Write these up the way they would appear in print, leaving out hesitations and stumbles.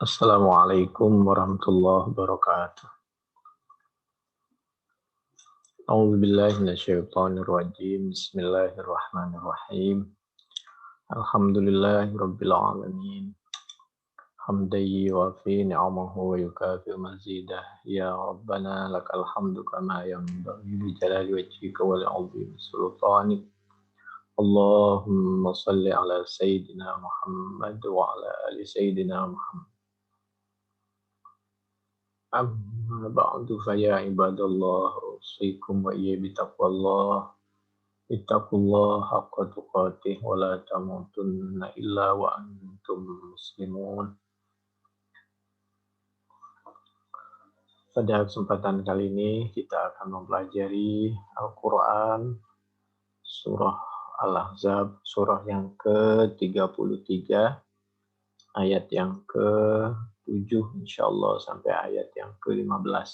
Assalamualaikum warahmatullahi wabarakatuh. A'udzu billahi minasyaitonir rajim. Bismillahirrahmanirrahim. Alhamdulillahi rabbil alamin. Hamdan yuwafi ni'amahu wa yukafi mazidah. Ya Rabbana lakal hamdu kama yanbaghi li jalali wajhika wa li'azimi sultanik. Allahumma salli ala sayyidina Muhammad wa ala ali sayyidina Muhammad. Amma ba'du fa ya ibadallah usikum wa iya bitaqwallah ittaqullah haqqa tuqatih wa la tamutunna illa wa antum muslimun. Pada kesempatan kali ini kita akan mempelajari Al-Quran surah Al-Ahzab, surah yang ke-33, ayat yang ke-7 insyaallah sampai ayat yang ke-15.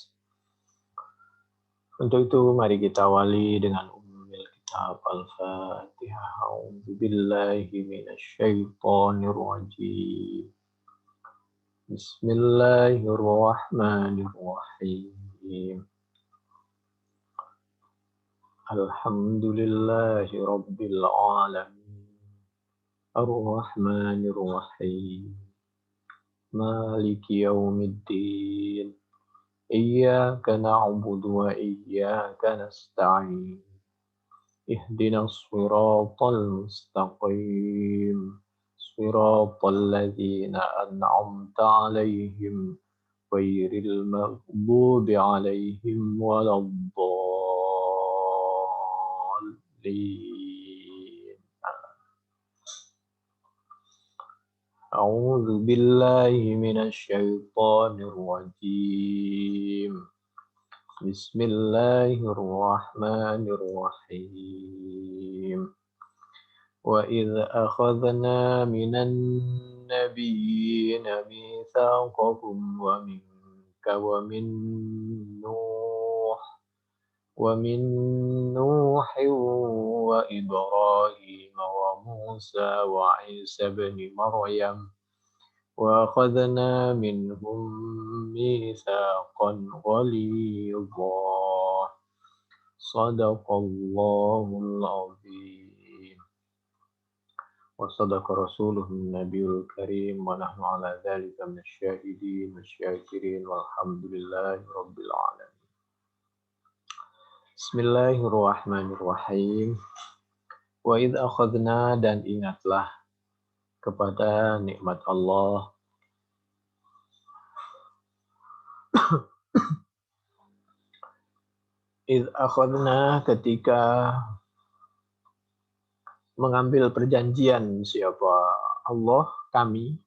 Untuk itu mari kita awali dengan ummul kitab Al-Fatihah. A'udzu billahi minasyaitonir rajim. Bismillahirrahmanirrahim. Alhamdulillahi rabbil alamin. Ar-Rahmanir Rahim. Maliki yaumiddin. Iyyaka na'budu wa iyyaka nasta'in. Ihdinas siratal mustaqim. Siratal ladzina an'amta 'alaihim ghairil maghdubi 'alaihim waladdallin. A'udzu billahi minasyaitonir rajim. Bismillahirrahmanirrahim. Wa idz akhadna minan nabiyyina mitsaqahum wa minka wa min Nuh wa Ibrahim wa Musa wa Isa ibn Maryam wa akhadna minhum mitsaqan ghalidha. Shadaqallahul azim. Wa sadaqa rasuluhun nabiyul karim wa nahnu ala dzalika minasyahidin wasyakirin walhamdulillahi rabbil alamin. Bismillahirrahmanirrahim. Wa idz akhadna, dan ingatlah kepada nikmat Allah idz akhadna, ketika mengambil perjanjian siapa Allah, kami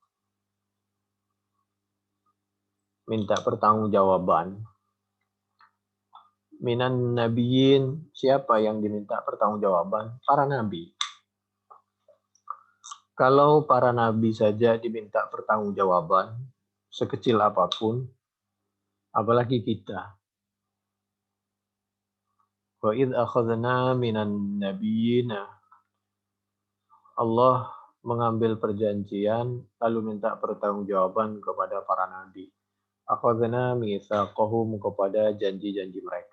minta pertanggungjawaban. Minan nabiyyin, siapa yang diminta pertanggungjawaban? Para nabi. Kalau para nabi saja diminta pertanggungjawaban sekecil apapun, apalagi kita. Wa idz akhadna minan nabiyyina, Allah mengambil perjanjian lalu minta pertanggungjawaban kepada para nabi. Akhadna mitsaqahum, kepada janji-janji mereka.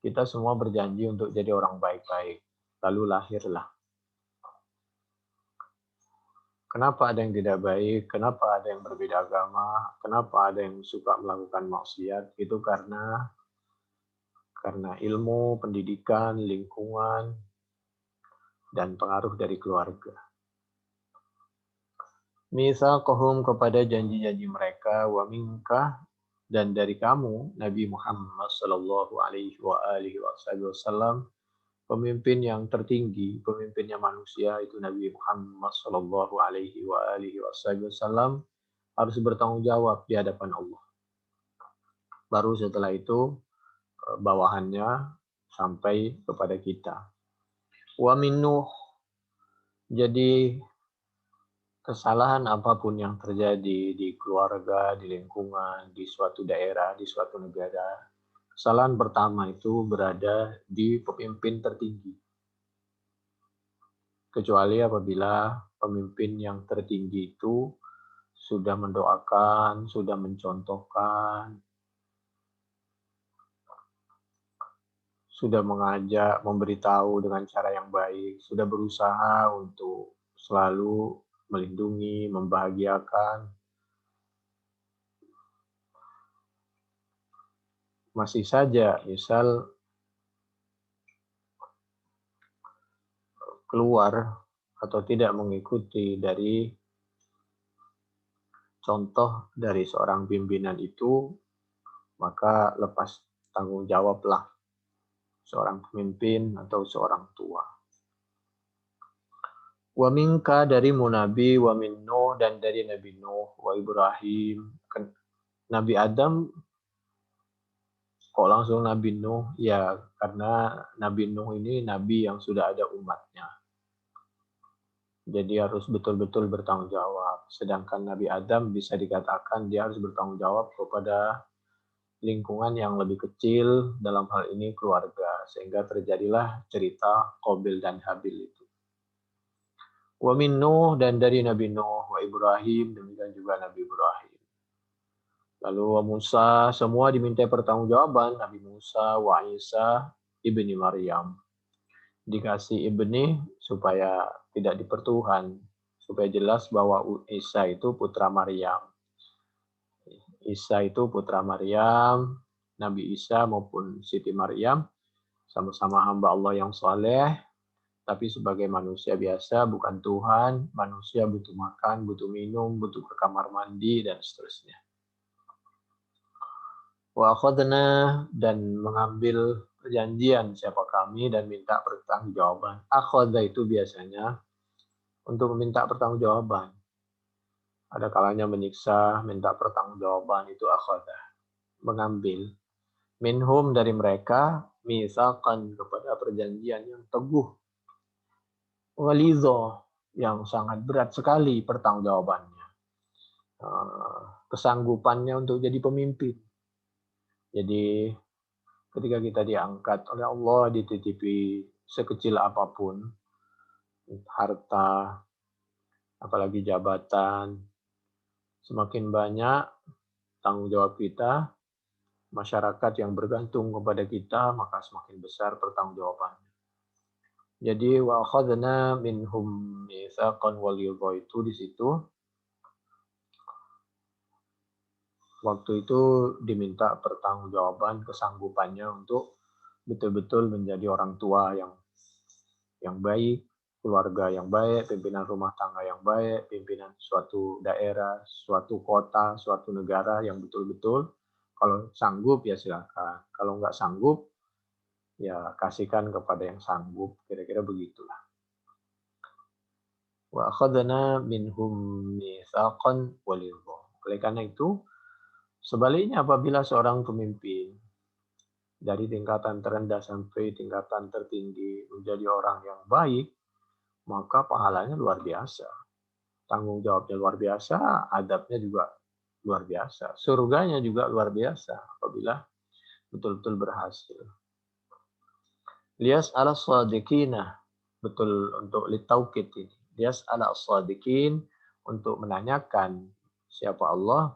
Kita semua berjanji untuk jadi orang baik-baik. Lalu lahirlah. Kenapa ada yang tidak baik? Kenapa ada yang berbeda agama? Kenapa ada yang suka melakukan maksiat? Itu karena ilmu, pendidikan, lingkungan, dan pengaruh dari keluarga. Mitsaqahum, kepada janji-janji mereka, wa minka, dan dari kamu, Nabi Muhammad sallallahu alaihi wasallam, pemimpin yang tertinggi, pemimpinnya manusia itu Nabi Muhammad sallallahu alaihi wasallam, harus bertanggung jawab di hadapan Allah. Baru setelah itu bawahannya sampai kepada kita. Wa min Nuh, jadi kesalahan apapun yang terjadi di keluarga, di lingkungan, di suatu daerah, di suatu negara, kesalahan pertama itu berada di pemimpin tertinggi. Kecuali apabila pemimpin yang tertinggi itu sudah mendoakan, sudah mencontohkan, sudah mengajak, memberitahu dengan cara yang baik, sudah berusaha untuk selalu melindungi, membahagiakan. Masih saja, misal keluar atau tidak mengikuti dari contoh dari seorang pimpinan itu, maka lepas tanggung jawablah seorang pemimpin atau seorang tua. Wa minka darimu Nabi, wa min Nuh dan dari Nabi Nuh, wa Ibrahim. Nabi Adam kok langsung Nabi Nuh? Ya, karena Nabi Nuh ini nabi yang sudah ada umatnya. Jadi harus betul-betul bertanggung jawab. Sedangkan Nabi Adam bisa dikatakan dia harus bertanggung jawab kepada lingkungan yang lebih kecil, dalam hal ini keluarga. Sehingga terjadilah cerita Qabil dan Habil itu. Wa min Nuh dan dari Nabi Nuh, wa Ibrahim, demikian juga Nabi Ibrahim. Lalu wa Musa, semua diminta pertanggungjawaban. Nabi Musa, wa Isa, ibni Maryam. Dikasih ibni supaya tidak dipertuhan, supaya jelas bahwa Isa itu putra Maryam. Isa itu putra Maryam, Nabi Isa maupun Siti Maryam sama-sama hamba Allah yang saleh, tapi sebagai manusia biasa, bukan Tuhan. Manusia butuh makan, butuh minum, butuh ke kamar mandi, dan seterusnya. Wa akhadna dan mengambil perjanjian siapa kami dan minta pertanggungjawaban. Akhadha itu biasanya untuk meminta pertanggungjawaban. Ada kalanya menyiksa, minta pertanggungjawaban, itu akhadha. Mengambil. Minhum dari mereka, misalkan kepada perjanjian yang teguh. Walidho, yang sangat berat sekali pertanggungjawabannya. Kesanggupannya untuk jadi pemimpin. Jadi ketika kita diangkat oleh Allah, dititipi sekecil apapun, harta, apalagi jabatan, semakin banyak tanggung jawab kita, masyarakat yang bergantung kepada kita, maka semakin besar pertanggungjawabannya. Jadi wa akhadna minhum mitsaqan walidha itu di situ waktu itu diminta pertanggungjawaban kesanggupannya untuk betul-betul menjadi orang tua yang baik, keluarga yang baik, pimpinan rumah tangga yang baik, pimpinan suatu daerah, suatu kota, suatu negara yang betul-betul. Kalau sanggup ya silakan. Kalau nggak sanggup, ya kasihkan kepada yang sanggup. Kira-kira begitulah. Wa akhadna minhum mitsaqan walidha. Oleh karena itu, sebaliknya apabila seorang pemimpin dari tingkatan terendah sampai tingkatan tertinggi menjadi orang yang baik, maka pahalanya luar biasa. Tanggung jawabnya luar biasa, adabnya juga luar biasa. Surganya juga luar biasa apabila betul-betul berhasil. Lias ala shadiqina, betul untuk litaukid ini. Lias ala shadiqin, untuk menanyakan siapa Allah,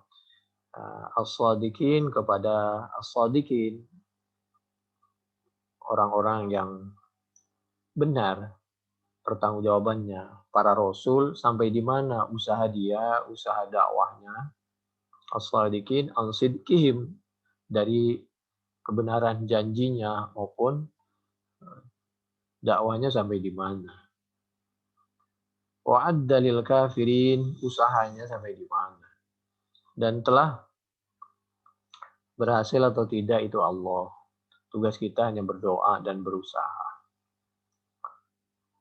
as-shadiqin kepada as-shadiqin, orang-orang yang benar pertanggungjawabannya. Para rasul sampai di mana usaha dia, usaha dakwahnya, as-shadiqin an sidqihim, dari kebenaran janjinya maupun dakwahnya sampai di mana. Wa'adda lil kafirin, usahanya sampai di mana. Dan telah berhasil atau tidak itu Allah. Tugas kita hanya berdoa dan berusaha.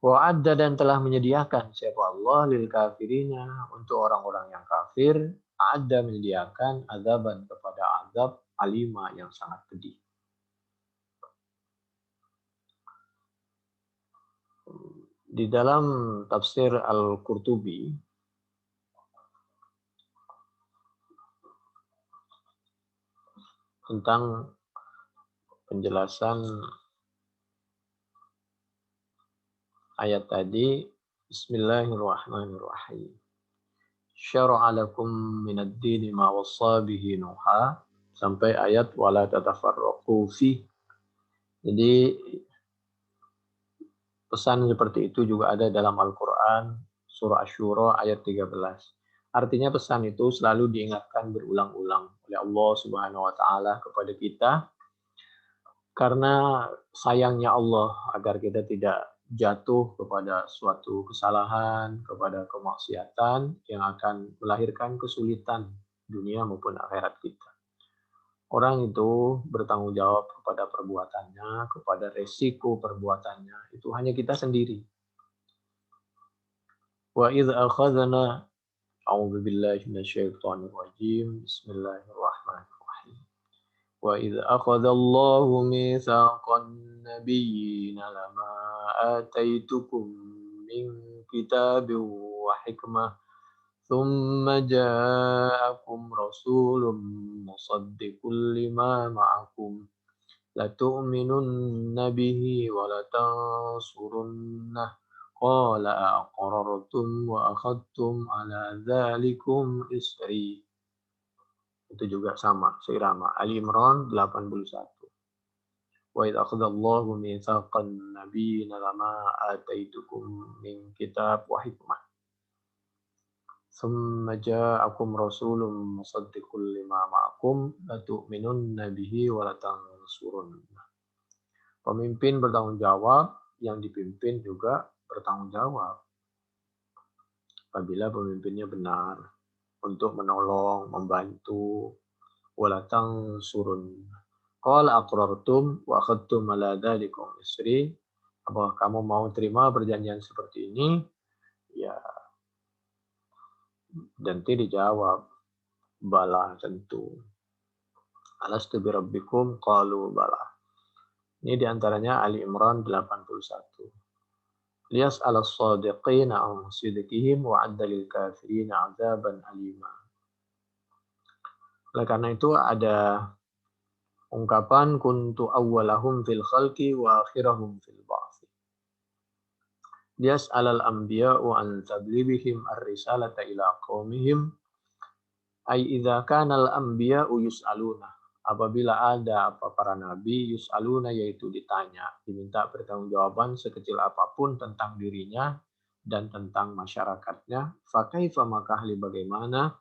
Wa'adda dan telah menyediakan siapa Allah lil kafirina, untuk orang-orang yang kafir, ada menyediakan azaban kepada azab alima yang sangat pedih. Di dalam tafsir Al-Qurtubi tentang penjelasan ayat tadi, Bismillahirrahmanirrahim. syara'a lakum minad dini ma wassa bihi Nuha sampai ayat wala tatafarraqu fi. Jadi pesan seperti itu juga ada dalam Al-Qur'an surah Asy-Syura ayat 13. Artinya pesan itu selalu diingatkan berulang-ulang oleh Allah Subhanahu wa taala kepada kita karena sayangnya Allah agar kita tidak jatuh kepada suatu kesalahan, kepada kemaksiatan yang akan melahirkan kesulitan dunia maupun akhirat kita. Orang itu bertanggung jawab kepada perbuatannya, kepada resiko perbuatannya. Itu hanya kita sendiri. Wa idz akhadna a'udzu billahi minasyaitonir rajim. Bismillahirrahmanirrahim. Wa idz akhadallahu mitsaqan nabiyyin lama ataitukum min kitabin wa hikmah ثم جاءكم رسول مصدق لما معكم لتؤمنن به ولتنصرنه قال أقررتم وأخذتم على ذلكم إصري. Itu juga sama, seirama. Ali Imran 81. Wa idh akhadallahu mitsaqan nabiyyina lama ataitukum min kitab wa hikmah. Tsumma ja'akum rasulun musaddiqul lima ma'akum latu'minunna bihi wa latansurunnah. Pemimpin bertanggung jawab, yang dipimpin juga bertanggung jawab. Apabila pemimpinnya benar untuk menolong, membantu, wa latansurunnah. Qala aqrartum wa akhadtum ala dzalikum isri. Apakah kamu mau terima perjanjian seperti ini? Ya, nanti dijawab, bala tentu. Alastu birabbikum qalu bala. Ini diantaranya Ali Imran 81. Liyas al-sadiqina an sidqihim wa adda lil kafirina azaban alima. Oleh karena itu ada ungkapan kuntu awwalahum fil khalqi wa akhirahum fil ba'thi. Liyas al-anbiya'u an tablighihim ar-risalata ila qaumihim. Ai idza kana al-anbiya'u yus'aluna. Apabila ada para nabi yus'aluna, yaitu ditanya, diminta pertanggungjawaban sekecil apapun tentang dirinya dan tentang masyarakatnya, fa kaifa maka bagaimana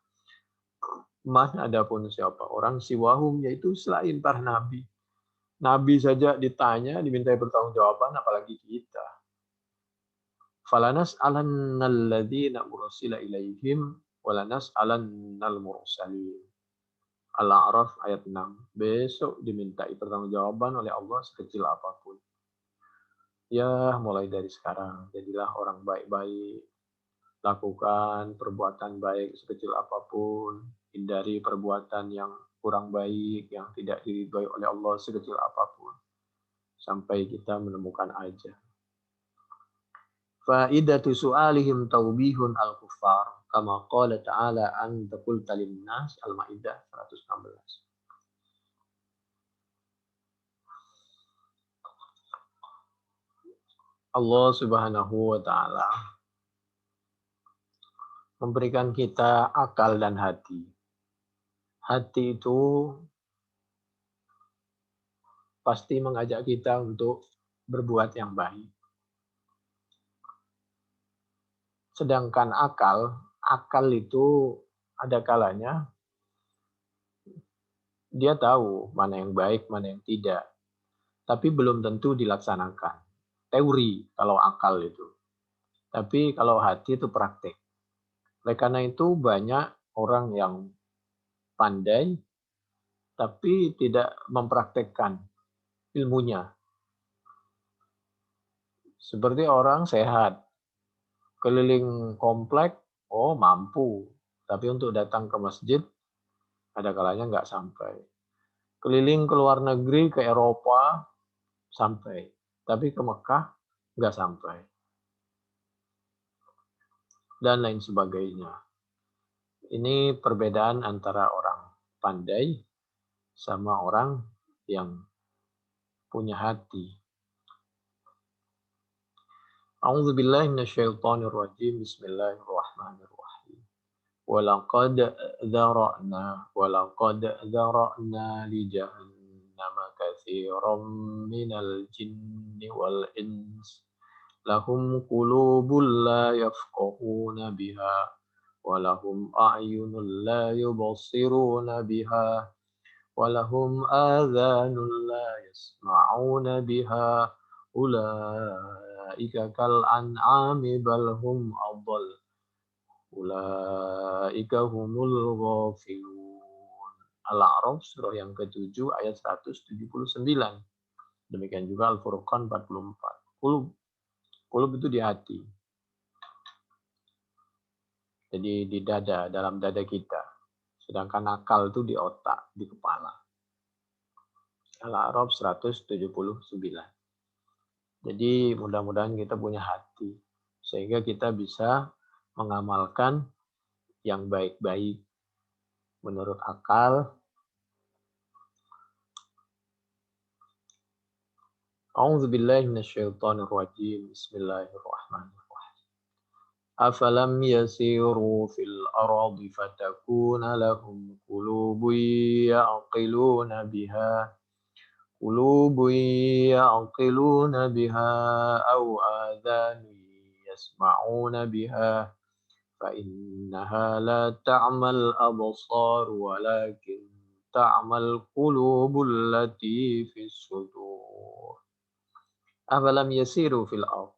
man adapun siapa orang siwahum, yaitu selain para nabi. Nabi saja ditanya, dimintai pertanggungjawaban, apalagi kita. Falanas alannal ladzina ursila ilaihim walanas alannal mursalin. Al-A'raf ayat 6. Besok dimintai pertanggungjawaban oleh Allah sekecil apapun. Ya, mulai dari sekarang jadilah orang baik-baik. Lakukan perbuatan baik sekecil apapun. Hindari perbuatan yang kurang baik, yang tidak diridhoi oleh Allah sekecil apapun. Sampai kita menemukan aja. Fa'idatu su'alihim taubihun al-kuffar. Kama qala ta'ala an taqulta lin-nas, Al-Maidah 116. Allah Subhanahu wa taala memberikan kita akal dan hati. Hati itu pasti mengajak kita untuk berbuat yang baik. Sedangkan akal itu ada kalanya dia tahu mana yang baik, mana yang tidak. Tapi belum tentu dilaksanakan. Teori kalau akal itu. Tapi kalau hati itu praktek. Oleh karena itu banyak orang yang pandai tapi tidak mempraktekkan ilmunya. Seperti orang sehat, keliling komplek, oh mampu. Tapi untuk datang ke masjid, ada kalanya nggak sampai. Keliling ke luar negeri, ke Eropa, sampai. Tapi ke Mekah, nggak sampai. Dan lain sebagainya. Ini perbedaan antara orang pandai sama orang yang punya hati. A'udzu billahi minasyaitonir rajim. Bismillahirrahmanirrahim. ولقد ولقد ذرأنا لجهنم كثيرا من الجن والإنس لهم قلوب لا يفقهون بها ولهم أعين لا يبصرون بها ولهم آذان لا يسمعون بها أولئك كالأنعام بل هم أضل Ulaika humul ghafilun. Al-A'raf surah yang ke-7 ayat 179. Demikian juga Al-Furqan 44. Qulub itu di hati. Jadi di dada, dalam dada kita. Sedangkan akal itu di otak, di kepala. Al-A'raf 179. Jadi mudah-mudahan kita punya hati. Sehingga kita bisa mengamalkan yang baik-baik menurut akal. A'udzu billahi minasyaitonir rajim. Bismillahirrahmanirrahim. Afalam yasiru fil ardi fatakuna lahum qulubun ya'qiluna biha aw adhanun yasma'una biha فإنها لا تعمى الأبصار ولكن تعمى القلوب التي في الصدور. Afalam yasiru fil ardh.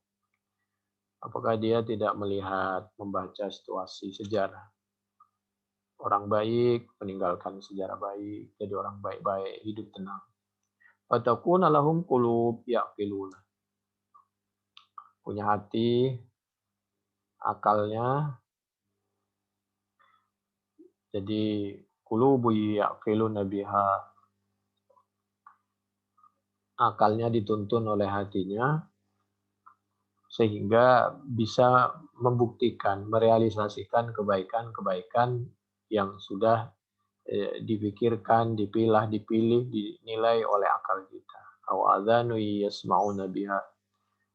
Apakah dia tidak melihat, membaca situasi sejarah? Orang baik meninggalkan sejarah baik, jadi orang baik-baik, hidup tenang. Fatakuna lahum qulub ya'qiluna. Punya hati, akalnya. Jadi qulubu ya'qiluna biha, akalnya dituntun oleh hatinya sehingga bisa membuktikan, merealisasikan kebaikan-kebaikan yang sudah dipikirkan, dipilah, dipilih, dinilai oleh akal kita. Aw adzanu yasma'una biha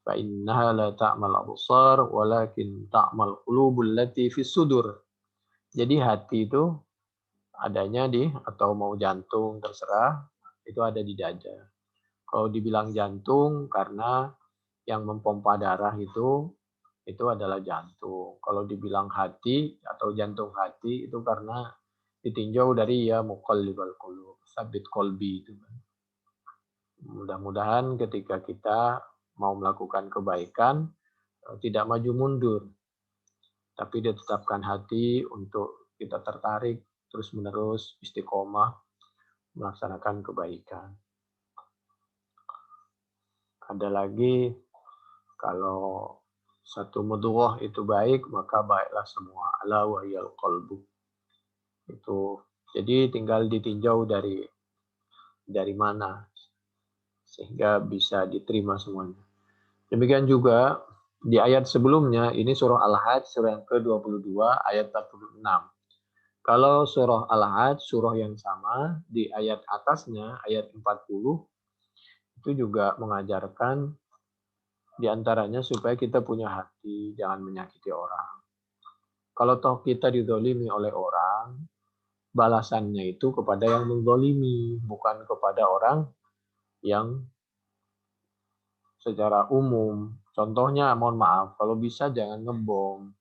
fa innaha la ta'mal absar walakin ta'mal qulubul lati fis sudur. Jadi hati itu adanya di, atau mau jantung terserah, itu ada di dada. Kalau dibilang jantung karena yang mempompa darah itu adalah jantung. Kalau dibilang hati atau jantung hati itu karena ditinjau dari ya muqallibal qulub, sabit qalbi itu. Mudah-mudahan ketika kita mau melakukan kebaikan tidak maju mundur, tapi ditetapkan hati untuk kita tertarik terus-menerus istiqomah melaksanakan kebaikan. Ada lagi, kalau satu mudghah itu baik, maka baiklah semua. Ala wa hiyal qalbu. Itu jadi tinggal ditinjau dari mana sehingga bisa diterima semuanya. Demikian juga di ayat sebelumnya, ini surah Al-Hajj surah yang ke-22 ayat 46. Kalau surah Al-Hajj, surah yang sama, di ayat atasnya, ayat 40, itu juga mengajarkan diantaranya supaya kita punya hati, jangan menyakiti orang. Kalau toh kita dizolimi oleh orang, balasannya itu kepada yang menzolimi, bukan kepada orang yang secara umum. Contohnya, mohon maaf, kalau bisa jangan ngebom.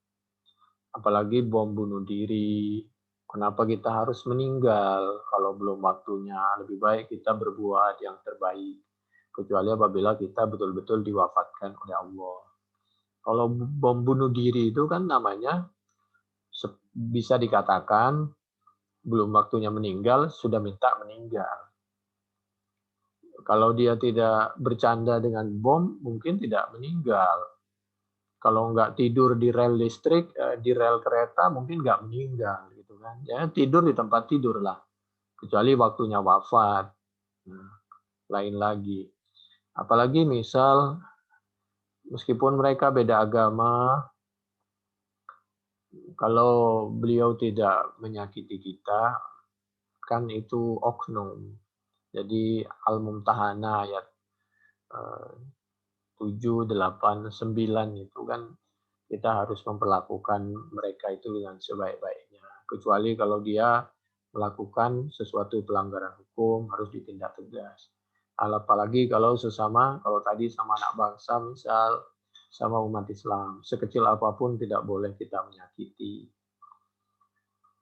Apalagi bom bunuh diri. Kenapa kita harus meninggal kalau belum waktunya? Lebih baik kita berbuat yang terbaik. Kecuali apabila kita betul-betul diwafatkan oleh Allah. Kalau bom bunuh diri itu kan namanya bisa dikatakan belum waktunya meninggal, sudah minta meninggal. Kalau dia tidak bercanda dengan bom, mungkin tidak meninggal. Kalau nggak tidur di rel listrik, di rel kereta, mungkin nggak meninggal. Gitu kan. Ya, tidur di tempat tidur lah. Kecuali waktunya wafat. Nah, lain lagi. Apalagi misal, meskipun mereka beda agama, kalau beliau tidak menyakiti kita, kan itu oknum. Jadi Al-Mumtahanah ayat 7, 8, 9 itu kan kita harus memperlakukan mereka itu dengan sebaik-baiknya. kecuali kalau dia melakukan sesuatu pelanggaran hukum harus ditindak tegas. Apalagi kalau kalau tadi sama anak bangsa misal, sama umat Islam, sekecil apapun tidak boleh kita menyakiti.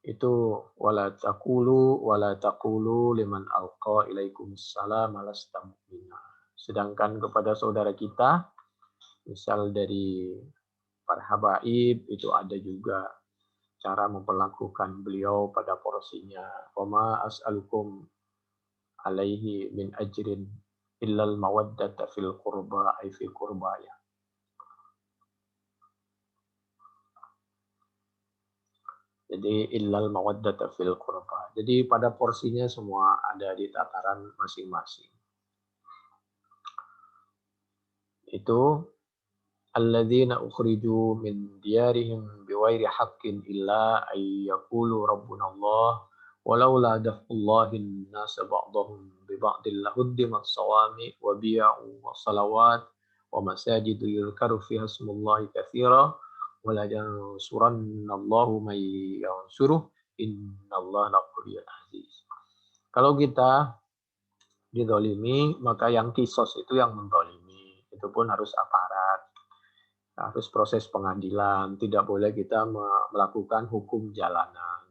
Itu wala taqulu liman alqa ilaikumussalam lasta mu'mina. Sedangkan kepada saudara kita, misal dari para habaib, itu ada juga cara memperlakukan beliau pada porsinya. Wama as'alukum alaihi min ajrin illal mawaddata fil qurba ay fi qurba ya. Jadi illal mawaddata fil qurba. Jadi pada porsinya semua ada di tataran masing-masing. Itu alladzina ukhriju min diyarihim biwairi haqqin illa ay yaqulu rabbuna Allah walaula daf'ullahin nasa ba'dahum bi ba'dil lahuddimat sawami wa biya'u wa salawat wa masajidu yuzkaru fiha ismullahi katsira wa la yansurannallahu may yansuruh innallaha laqawiyyun aziz. Kalau kita dizalimi, maka yang kisos itu yang menzalimi. Itu pun harus aparat, harus proses pengadilan, tidak boleh kita melakukan hukum jalanan.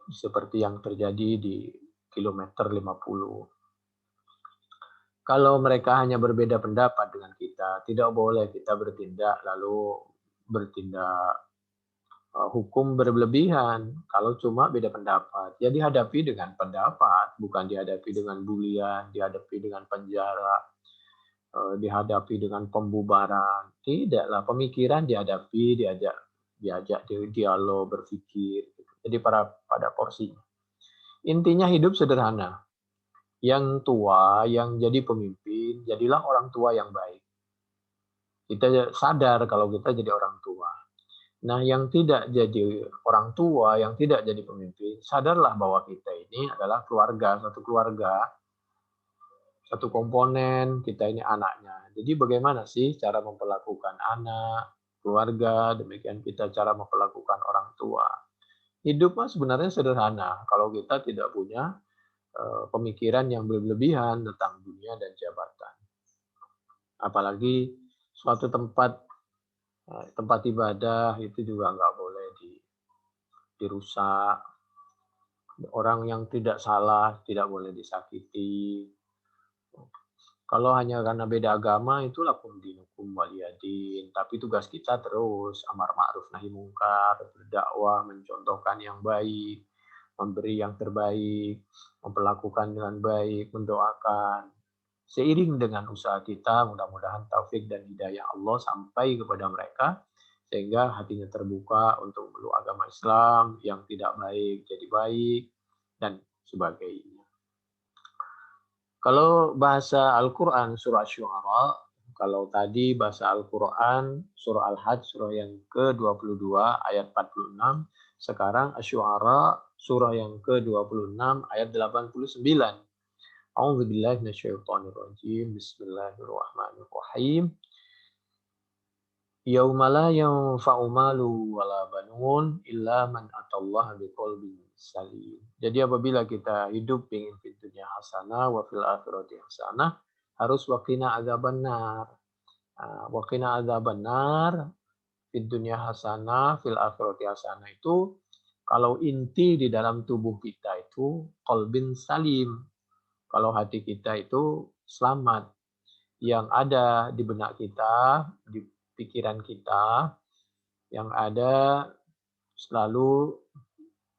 Seperti yang terjadi di kilometer 50. Kalau mereka hanya berbeda pendapat dengan kita, tidak boleh kita bertindak hukum berlebihan. Kalau cuma beda pendapat, ya dihadapi dengan pendapat, bukan dihadapi dengan bulian, dihadapi dengan penjara, dihadapi dengan pembubaran. Tidaklah, pemikiran dihadapi, diajak dialog, berpikir. Jadi pada porsinya. Intinya hidup sederhana. Yang tua, yang jadi pemimpin, jadilah orang tua yang baik. Kita sadar kalau kita jadi orang tua. Nah, yang tidak jadi orang tua, yang tidak jadi pemimpin, sadarlah bahwa kita ini adalah keluarga, satu komponen, kita ini anaknya. Jadi bagaimana sih cara memperlakukan anak, keluarga, demikian kita cara memperlakukan orang tua. Hidup mah sebenarnya sederhana kalau kita tidak punya pemikiran yang berlebihan tentang dunia dan jabatan. Apalagi suatu tempat ibadah itu juga nggak boleh dirusak. Orang yang tidak salah tidak boleh disakiti. Kalau hanya karena beda agama, itu lakum dinukum waliyadin. Tapi tugas kita terus amar ma'ruf nahi mungkar, berdakwah, mencontohkan yang baik, memberi yang terbaik, memperlakukan dengan baik, mendoakan. Seiring dengan usaha kita, mudah-mudahan taufik dan hidayah Allah sampai kepada mereka, sehingga hatinya terbuka untuk memeluk agama Islam, yang tidak baik jadi baik, dan sebagainya. Kalau bahasa Al-Quran surah Syu'ara, kalau tadi bahasa Al-Quran surah Al-Hajj surah yang ke-22 ayat 46, sekarang Asy-Syu'ara surah yang ke-26 ayat 89. A'udzubillahi minasyaitonirrajim. Bismillahirrahmanirrahim. Yauma la yanfa'u malu wala banun illa man atallaha biqalbin salim. Jadi apabila kita hidup ingin fid dunya hasanah wa fil akhirati hasanah, harus waqina adzabannar. Waqina adzabannar fid dunya hasanah fil akhirati hasanah itu kalau inti di dalam tubuh kita itu qalbin salim. Kalau hati kita itu selamat. Yang ada di benak kita, di pikiran kita, yang ada selalu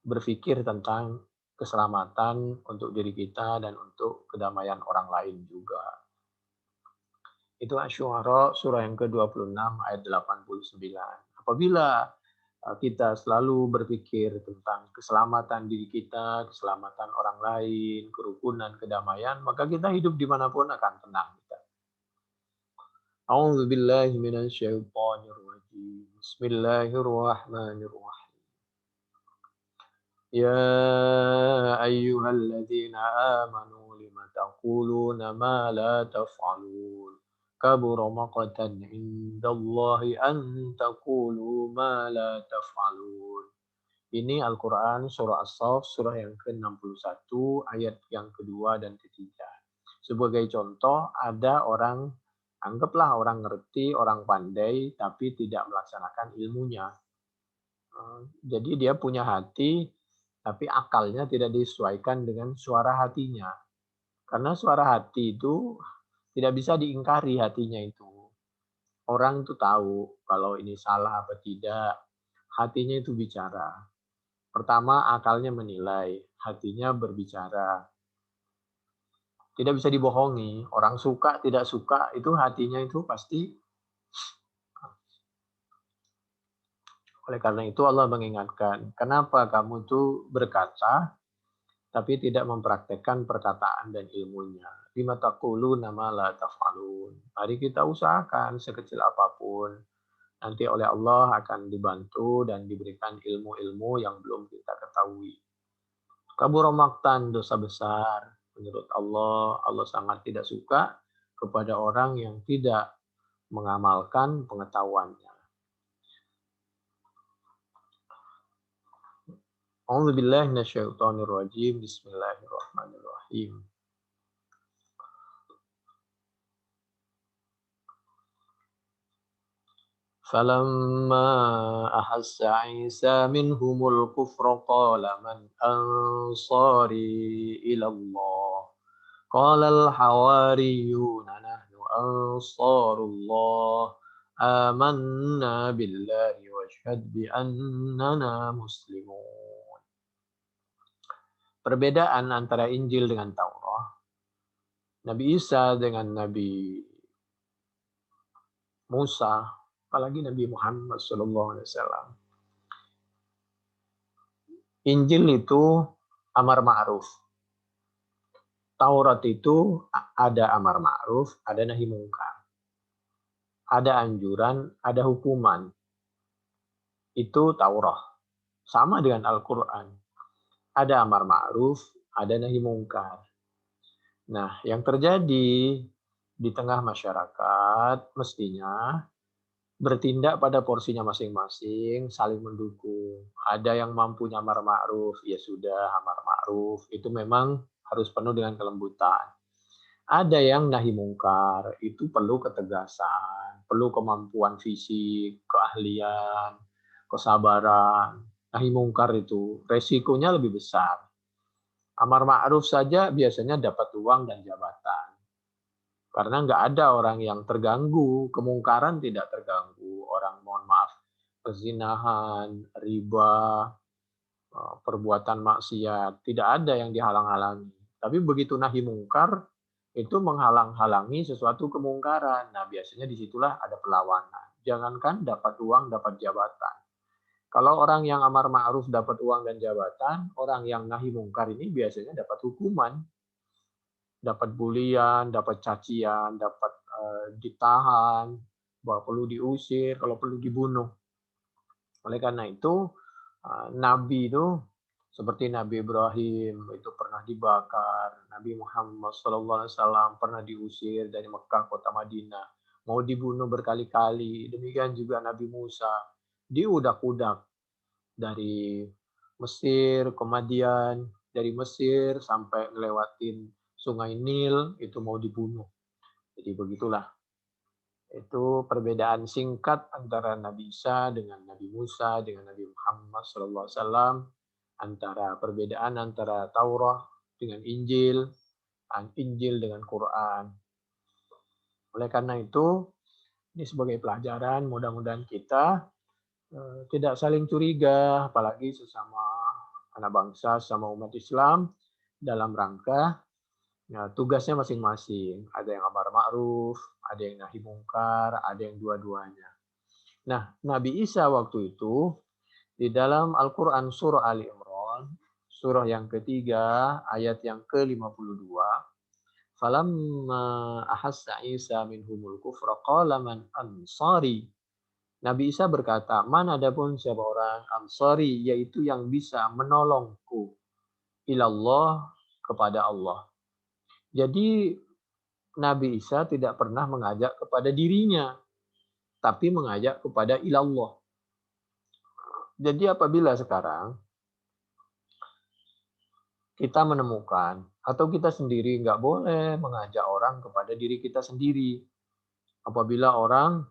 berpikir tentang keselamatan untuk diri kita dan untuk kedamaian orang lain juga. Itu Asy-Syu'ara surah yang ke-26 ayat 89. Apabila kita selalu berpikir tentang keselamatan diri kita, keselamatan orang lain, kerukunan, kedamaian, maka kita hidup dimanapun akan tenang. A'udzu billahi minasyaitonir rajim. Bismillahirrahmanirrahim. Ya ayyuhalladzina amanu lima taquluna ma la taf'alun. Kabura maqtan 'indallahi an taqulu ma la taf'alun. Ini Al-Quran surah As-Saff, surah yang ke-61, ayat yang kedua dan ketiga. Sebagai contoh, ada orang, anggaplah orang ngerti, orang pandai, tapi tidak melaksanakan ilmunya. Jadi dia punya hati, tapi akalnya tidak disesuaikan dengan suara hatinya. Karena suara hati itu tidak bisa diingkari hatinya itu. Orang itu tahu kalau ini salah apa tidak, hatinya itu bicara. Pertama, akalnya menilai, hatinya berbicara. Tidak bisa dibohongi. Orang suka, tidak suka, itu hatinya itu pasti. Oleh karena itu Allah mengingatkan, kenapa kamu itu berkata, tapi tidak mempraktekkan perkataan dan ilmunya. Lima taquluna ma la taf'alun. Mari kita usahakan sekecil apapun. Nanti oleh Allah akan dibantu dan diberikan ilmu-ilmu yang belum kita ketahui. Kabura maktan, dosa besar. Menurut Allah, Allah sangat tidak suka kepada orang yang tidak mengamalkan pengetahuannya. A'udzubillahi minasyaitonirrajim. Bismillahirrahmanirrahim. فلما أحس عيسى منهم الكفر قال من أنصاري إلى الله قال الحواريون نحن أنصار الله آمنا بالله واشهد بأننا مسلمون. Perbedaan antara Injil dengan Taurat, Nabi Isa dengan Nabi Musa, apalagi Nabi Muhammad SAW. Injil itu amar ma'ruf. Taurat itu ada amar ma'ruf, ada nahi mungkar. Ada anjuran, ada hukuman. Itu Taurat. Sama dengan Al-Quran. Ada amar ma'ruf, ada nahi mungkar. Nah, yang terjadi di tengah masyarakat mestinya bertindak pada porsinya masing-masing, saling mendukung. Ada yang mampu amar ma'ruf, ya sudah amar ma'ruf. Itu memang harus penuh dengan kelembutan. Ada yang nahi mungkar, itu perlu ketegasan, perlu kemampuan fisik, keahlian, kesabaran. Nahi mungkar itu resikonya lebih besar. Amar ma'ruf saja biasanya dapat uang dan jabatan. Karena nggak ada orang yang terganggu, kemungkaran tidak terganggu. Orang, mohon maaf, perzinahan, riba, perbuatan maksiat, tidak ada yang dihalang-halangi. Tapi begitu nahi mungkar, itu menghalang-halangi sesuatu kemungkaran. Nah, biasanya disitulah ada perlawanan. Jangankan dapat uang, dapat jabatan. Kalau orang yang amar ma'ruf dapat uang dan jabatan, orang yang nahi mungkar ini biasanya dapat hukuman. Dapat bulian, dapat cacian, dapat ditahan, bahwa perlu diusir, kalau perlu dibunuh. Oleh karena itu, Nabi itu seperti Nabi Ibrahim itu pernah dibakar, Nabi Muhammad SAW pernah diusir dari Mekah kota Madinah, mau dibunuh berkali-kali. Demikian juga Nabi Musa diudak-udak dari Mesir ke Madian, dari Mesir sampai ngelewatin Sungai Nil, itu mau dibunuh. Jadi begitulah. Itu perbedaan singkat antara Nabi Isa dengan Nabi Musa dengan Nabi Muhammad SAW, antara perbedaan antara Taurat dengan Injil, Injil dengan Quran. Oleh karena itu, ini sebagai pelajaran, mudah-mudahan kita tidak saling curiga, apalagi sesama anak bangsa, sama umat Islam, dalam rangka tugasnya masing-masing. Ada yang amar ma'ruf, ada yang nahi mungkar, ada yang dua-duanya. Nah, Nabi Isa waktu itu di dalam Al-Quran surah Ali Imran, surah yang ketiga, ayat yang ke-52, falamma ahassa Isa minhumul kufra qala man ansari. Nabi Isa berkata, man adapun siapa orang ansari, yaitu yang bisa menolongku ilallah, kepada Allah. Jadi Nabi Isa tidak pernah mengajak kepada dirinya, tapi mengajak kepada ilallah. Jadi apabila sekarang kita menemukan atau kita sendiri nggak boleh mengajak orang kepada diri kita sendiri. Apabila orang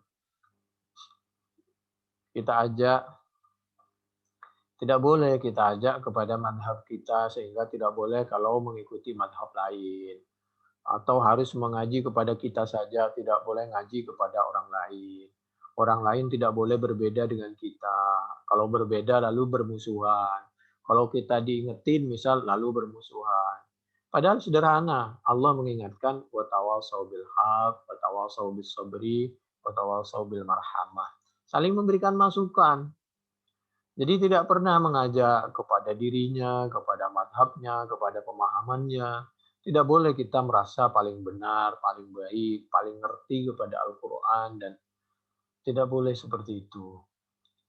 kita ajak, tidak boleh kita ajak kepada madhab kita sehingga tidak boleh kalau mengikuti madhab lain. Atau harus mengaji kepada kita saja, tidak boleh ngaji kepada orang lain. Orang lain tidak boleh berbeda dengan kita. Kalau berbeda lalu bermusuhan. Kalau kita diingetin misal lalu bermusuhan. Padahal sederhana, Allah mengingatkan watawasau bil haq, watawasau bis sabri, watawasau bil marhamah. Saling memberikan masukan. Jadi tidak pernah mengajak kepada dirinya, kepada madhabnya, kepada pemahamannya. Tidak boleh kita merasa paling benar, paling baik, paling ngerti kepada Al-Quran, dan tidak boleh seperti itu.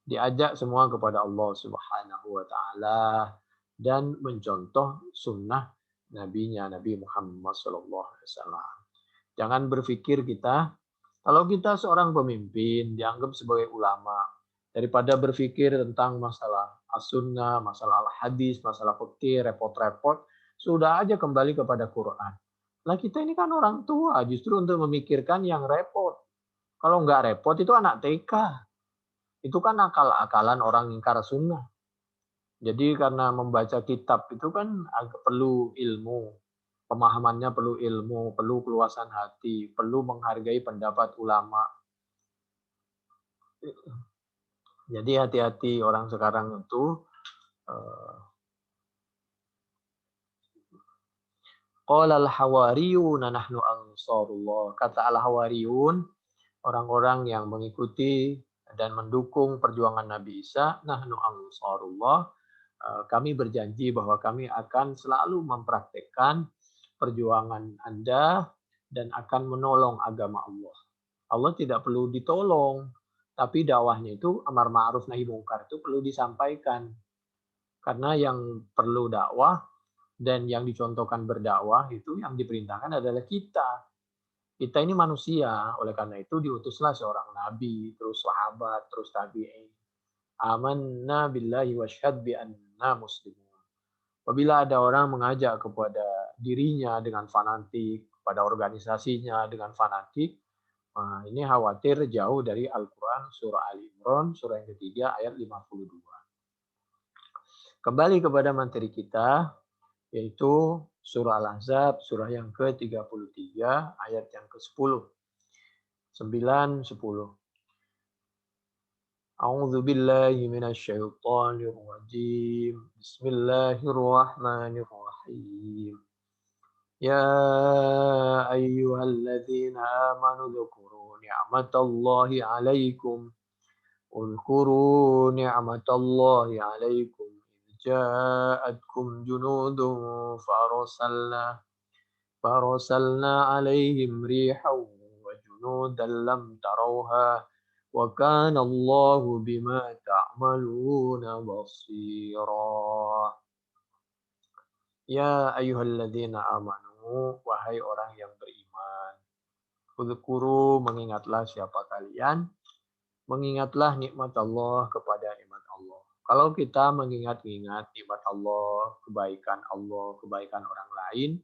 Diajak semua kepada Allah Subhanahu wa Ta'ala dan mencontoh sunnah nabinya Nabi Muhammad SAW. Jangan berpikir kita, kalau kita seorang pemimpin dianggap sebagai ulama, daripada berpikir tentang masalah as-sunnah, masalah al-hadis, masalah fikih, repot-repot, sudah aja kembali kepada Quran. Nah kita ini kan orang tua, justru untuk memikirkan yang repot. Kalau nggak repot itu anak TK. Itu kan akal-akalan orang ingkar sunnah. Jadi karena membaca kitab itu kan agak perlu ilmu. Pemahamannya perlu ilmu, perlu keluasan hati, perlu menghargai pendapat ulama. Jadi hati-hati orang sekarang itu. Qala al-hawariyun nahnu ansarullah. Kata al-hawariyun, orang-orang yang mengikuti dan mendukung perjuangan Nabi Isa, nahnu ansarullah. Kami berjanji bahwa kami akan selalu mempraktekkan perjuangan Anda dan akan menolong agama Allah. Allah tidak perlu ditolong, tapi dakwahnya itu amar ma'ruf nahi mungkar itu perlu disampaikan. Karena yang perlu dakwah dan yang dicontohkan berdakwah itu yang diperintahkan adalah kita. Kita ini manusia, oleh karena itu diutuslah seorang nabi, terus sahabat, terus tabi'in. Amanna billahi wasyhad bi anna muslimun. Apabila ada orang mengajak kepada dirinya dengan fanatik, pada organisasinya dengan fanatik, nah ini khawatir jauh dari Al-Quran surah Al-Imran, surah yang ketiga ayat 52. Kembali kepada materi kita, yaitu surah Al-Ahzab, surah yang ke-33, ayat yang ke-10. 9, 10. A'udzu billahi minasyaitonir rajim. Bismillahirrahmanirrahim. Ya ayyuhalladzina amanu dzkuru ni'matallahi 'alaikum. Udhkuru ni'matallahi 'alaikum idh ja'atkum junudun فأرسلنا عليهم ريحا وجنودا لم تروها وكان الله بما تعملون بصيرا. Ya ayyuhalladzina amanu, wahai orang yang beriman. Udhkuru, mengingatlah siapa kalian. Mengingatlah nikmat Allah kepada nikmat Allah. Kalau kita mengingat-ingat nikmat Allah, kebaikan orang lain,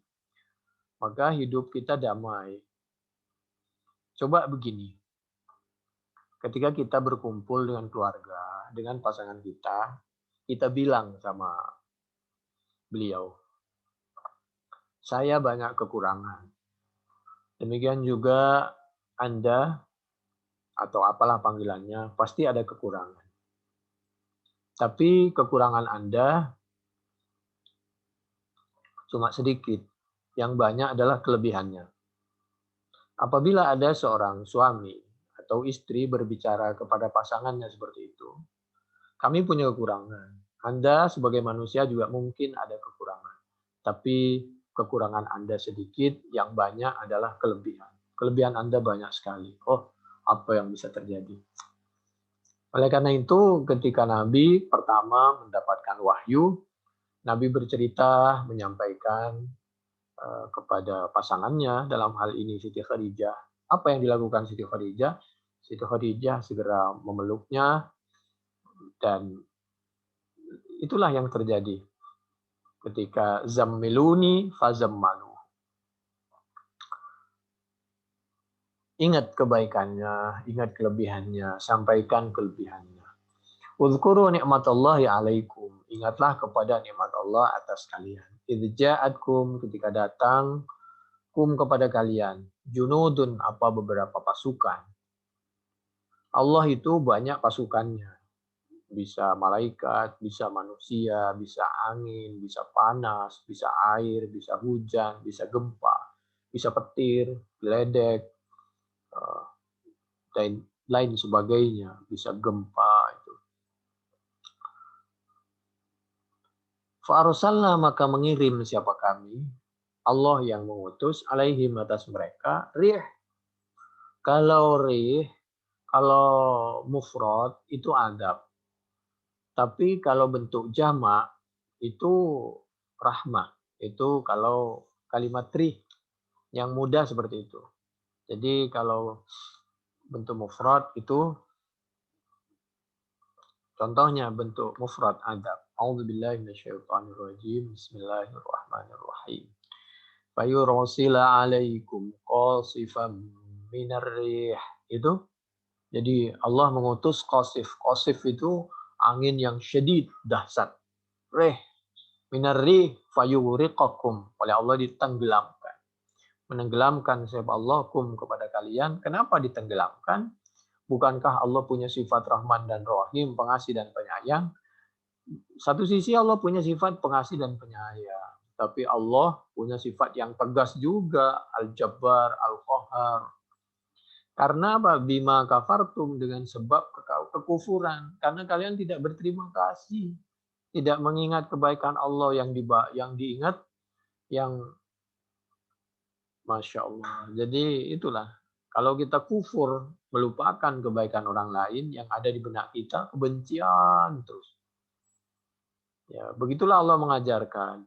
maka hidup kita damai. Coba begini, ketika kita berkumpul dengan keluarga, dengan pasangan kita bilang sama beliau, saya banyak kekurangan. Demikian juga Anda, atau apalah panggilannya, pasti ada kekurangan. Tapi kekurangan Anda cuma sedikit. Yang banyak adalah kelebihannya. Apabila ada seorang suami atau istri berbicara kepada pasangannya seperti itu, kami punya kekurangan. Anda sebagai manusia juga mungkin ada kekurangan. Tapi kekurangan Anda sedikit, yang banyak adalah kelebihan. Kelebihan Anda banyak sekali. Oh, apa yang bisa terjadi? Oleh karena itu, ketika Nabi pertama mendapatkan wahyu, Nabi bercerita, menyampaikan kepada pasangannya, dalam hal ini Siti Khadijah. Apa yang dilakukan Siti Khadijah? Siti Khadijah segera memeluknya dan Itulah yang terjadi ketika zammiluni fazammalu. Ingat kebaikannya, ingat kelebihannya, sampaikan kelebihannya. Uzkuru ni'matallahi alaikum. Ingatlah kepada nikmat Allah atas kalian. Idz ja'atkum, ketika datang kum kepada kalian. Junudun, apa beberapa pasukan. Allah itu banyak pasukannya. Bisa malaikat, bisa manusia, bisa angin, bisa panas, bisa air, bisa hujan, bisa gempa, bisa petir, geledek, dan lain sebagainya, bisa gempa itu. Fa'arsalna, maka mengirim siapa kami, Allah yang mengutus, alaihim atas mereka, rih. Kalau rih, kalau mufrad itu adab. Tapi kalau bentuk jamak itu rahmah. Itu kalau kalimat rih yang mudah seperti itu. Jadi kalau bentuk mufrad itu contohnya bentuk mufrad adab. A'udzubillahi minasyaitonirrajim. Bismillahirrahmanirrahim. Fayursila 'alaikum qasifam minar rih. Itu jadi Allah mengutus qasif. Qasif itu angin yang syadid, dahsyat. Rih minar rih fayuriqakum. Oleh Allah ditenggelamkan. Menenggelamkan siapa Allah kum kepada kalian. Kenapa ditenggelamkan? Bukankah Allah punya sifat Rahman dan Rahim, pengasih dan penyayang? Satu sisi Allah punya sifat pengasih dan penyayang. Tapi Allah punya sifat yang tegas juga. Al-Jabbar, Al-Qahar. Karena apa? Bima kafartum, dengan sebab kekufuran. Karena kalian tidak berterima kasih. Tidak mengingat kebaikan Allah yang diingat, yang Masya Allah. Jadi itulah. Kalau kita kufur, melupakan kebaikan orang lain, yang ada di benak kita, kebencian terus. Ya, begitulah Allah mengajarkan.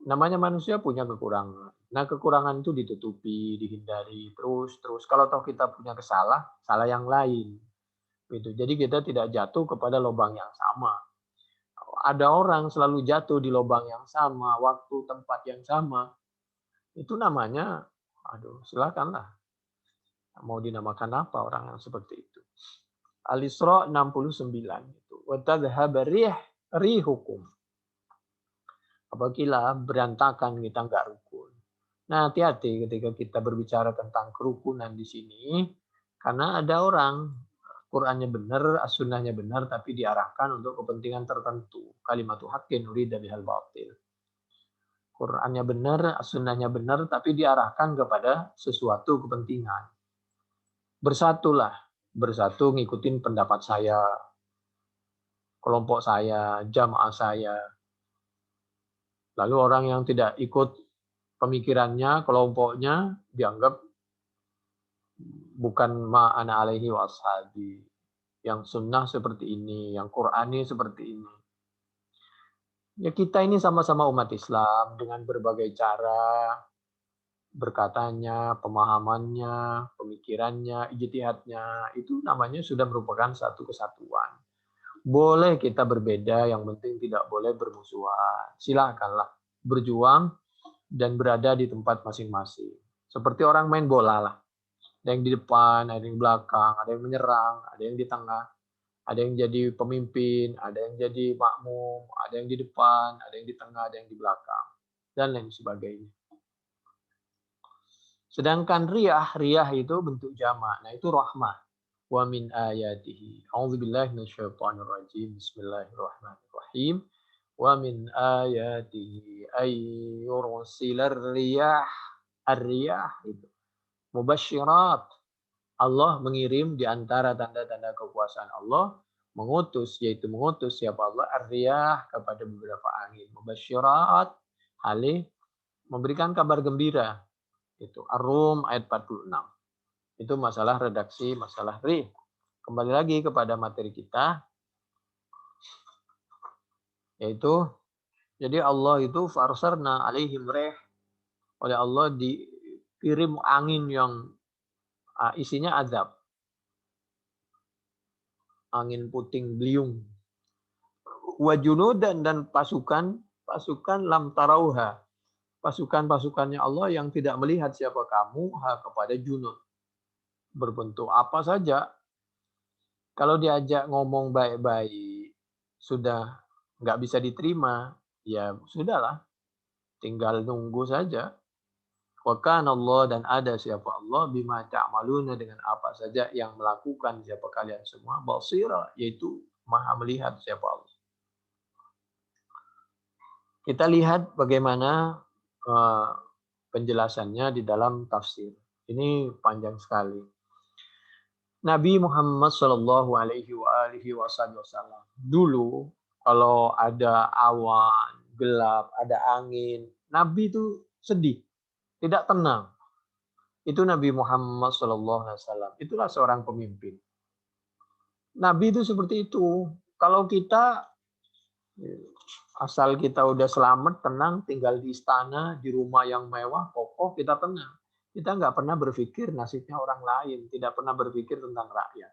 Namanya manusia punya kekurangan. Nah, kekurangan itu ditutupi, dihindari terus. Kalau toh kita punya salah yang lain. Gitu. Jadi kita tidak jatuh kepada lubang yang sama. Ada orang selalu jatuh di lubang yang sama, waktu, tempat yang sama. Itu namanya, silakanlah. Mau dinamakan apa orang yang seperti itu. Al-Isra 69 itu. Wa tadhhab rihukum. Apabila berantakan kita nggak rukun. Nah, hati-hati ketika kita berbicara tentang kerukunan di sini, karena ada orang Qur'annya benar, as-sunnahnya benar, tapi diarahkan untuk kepentingan tertentu. Kalimatu haqqin urida bihal batil. Qur'annya benar, as-sunnahnya benar, tapi diarahkan kepada sesuatu kepentingan. Bersatulah, bersatu ngikutin pendapat saya, kelompok saya, jamaah saya. Lalu orang yang tidak ikut pemikirannya, kelompoknya, dianggap bukan ma'ana alaihi wa ashabi. Yang sunnah seperti ini, yang Qur'ani seperti ini. Ya kita ini sama-sama umat Islam dengan berbagai cara, berkatanya, pemahamannya, pemikirannya, ijtihadnya, itu namanya sudah merupakan satu kesatuan. Boleh kita berbeda, yang penting tidak boleh bermusuhan. Silakanlah berjuang dan berada di tempat masing-masing. Seperti orang main bola lah. Ada yang di depan, ada yang di belakang, ada yang menyerang, ada yang di tengah, ada yang jadi pemimpin, ada yang jadi makmum, ada yang di depan, ada yang di tengah, ada yang di belakang, dan lain sebagainya. Sedangkan riyah itu bentuk jamak. Nah, itu rahmah. Wa min ayatihi. A'udzubillahi minasyaitonir rajim. Bismillahirrahmanirrahim. Wa min ayatihi ay yursilar riyah. Ar-riyah itu mubasyirat. Allah mengirim di antara tanda-tanda kekuasaan Allah, yaitu mengutus siapa Allah ar-riyah kepada beberapa angin. Mubasyirat, halih memberikan kabar gembira. Itu Ar-Rum ayat 46. Itu masalah redaksi, masalah rih. Kembali lagi kepada materi kita, yaitu jadi Allah itu farsarna alaihim rih, oleh Allah dikirim angin yang isinya azab, angin puting beliung. wa junudan dan pasukan lam tarauha. Pasukan-pasukannya Allah yang tidak melihat siapa kamu kepada junud. Berbentuk apa saja. Kalau diajak ngomong baik-baik, sudah nggak bisa diterima, ya sudahlah, tinggal nunggu saja. Wa kana Allah dan ada siapa Allah bima ta'maluna dengan apa saja yang melakukan siapa kalian semua, basira yaitu maha melihat siapa Allah. Kita lihat bagaimana penjelasannya di dalam tafsir. Ini panjang sekali. Nabi Muhammad Shallallahu Alaihi Wasallam dulu kalau ada awan gelap, ada angin, Nabi itu sedih, tidak tenang. Itu Nabi Muhammad Shallallahu Alaihi Wasallam. Itulah seorang pemimpin. Nabi itu seperti itu. Kalau kita asal kita udah selamat, tenang, tinggal di istana, di rumah yang mewah, kokoh, kita tenang. Kita nggak pernah berpikir nasibnya orang lain, tidak pernah berpikir tentang rakyat.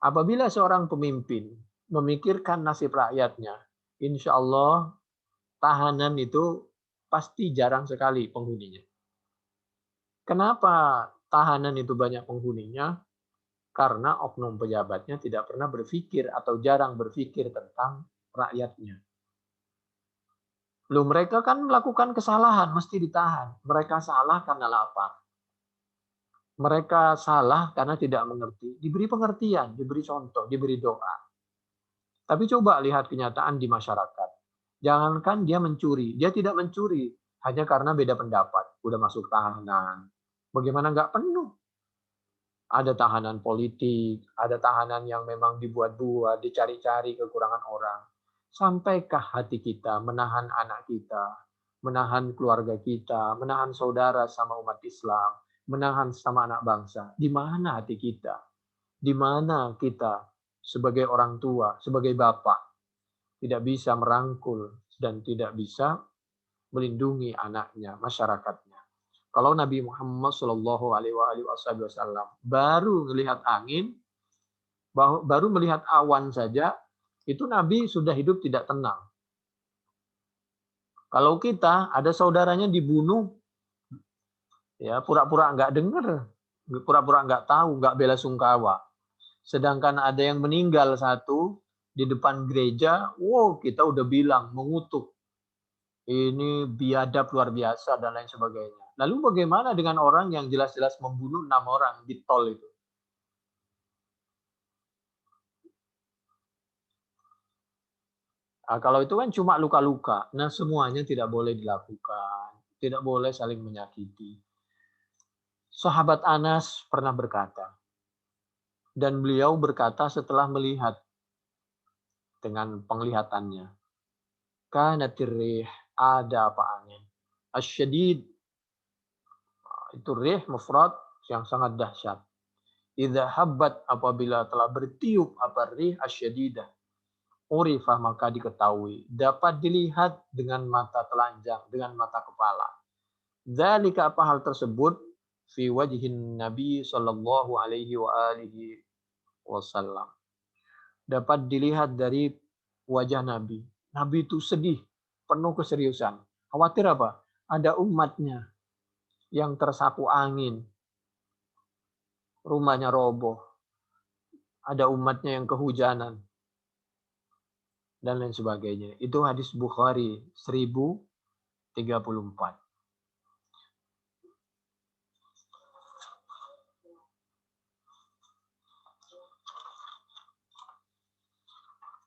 Apabila seorang pemimpin memikirkan nasib rakyatnya, insya Allah tahanan itu pasti jarang sekali penghuninya. Kenapa tahanan itu banyak penghuninya? Karena oknum pejabatnya tidak pernah berpikir atau jarang berpikir tentang rakyatnya. Loh, mereka kan melakukan kesalahan, mesti ditahan. Mereka salah karena lapar. Mereka salah karena tidak mengerti. Diberi pengertian, diberi contoh, diberi doa. Tapi coba lihat kenyataan di masyarakat. Jangankan dia mencuri, dia tidak mencuri hanya karena beda pendapat. Udah masuk tahanan. Bagaimana nggak penuh? Ada tahanan politik, ada tahanan yang memang dibuat-buat, dicari-cari kekurangan orang. Sampaikah hati kita menahan anak kita, menahan keluarga kita, menahan saudara sama umat Islam, menahan sama anak bangsa? Di mana hati kita? Di mana kita sebagai orang tua, sebagai bapak, tidak bisa merangkul dan tidak bisa melindungi anaknya, masyarakatnya? Kalau Nabi Muhammad Shallallahu Alaihi Wasallam baru melihat angin, baru melihat awan saja, itu Nabi sudah hidup tidak tenang. Kalau kita ada saudaranya dibunuh, ya pura-pura nggak dengar, pura-pura nggak tahu, nggak bela sungkawa. Sedangkan ada yang meninggal satu di depan gereja, wow, kita udah bilang mengutuk, ini biadab luar biasa dan lain sebagainya. Lalu bagaimana dengan orang yang jelas-jelas membunuh 6 orang di tol itu? Nah, kalau itu kan cuma luka-luka. Nah, semuanya tidak boleh dilakukan. Tidak boleh saling menyakiti. Sahabat Anas pernah berkata, dan beliau berkata setelah melihat dengan penglihatannya, kanatir rih, ada apa angin. Asyadid, itu rih mufrad yang sangat dahsyat. Idza habbat, apabila telah bertiup apa rih asyadidah, urifah maka diketahui, dapat dilihat dengan mata telanjang, dengan mata kepala. Dzalika apa hal tersebut fi wajhin Nabi sallallahu alaihi wasallam. Dapat dilihat dari wajah Nabi. Nabi itu sedih, penuh keseriusan. Khawatir apa? Ada umatnya yang tersapu angin. Rumahnya roboh. Ada umatnya yang kehujanan. Dan lain sebagainya. Itu hadis Bukhari 1034.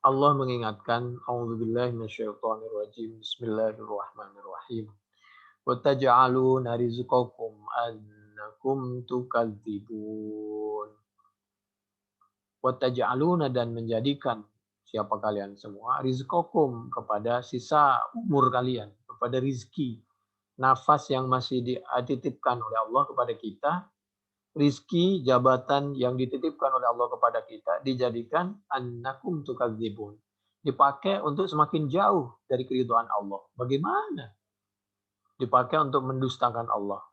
Allah mengingatkan, A'udzubillahi minasyaitonirrajim. Bismillahirrahmanirrahim. Wa taj'aluna rizqakum annakum tukadzibun. Wa taj'aluna dan menjadikan siapa kalian semua rizqakum kepada sisa umur kalian, kepada rizki, nafas yang masih dititipkan oleh Allah kepada kita. Rizki, jabatan yang dititipkan oleh Allah kepada kita dijadikan annakum tukadzibun. Dipakai untuk semakin jauh dari keridhaan Allah. Bagaimana? Dipakai untuk mendustakan Allah.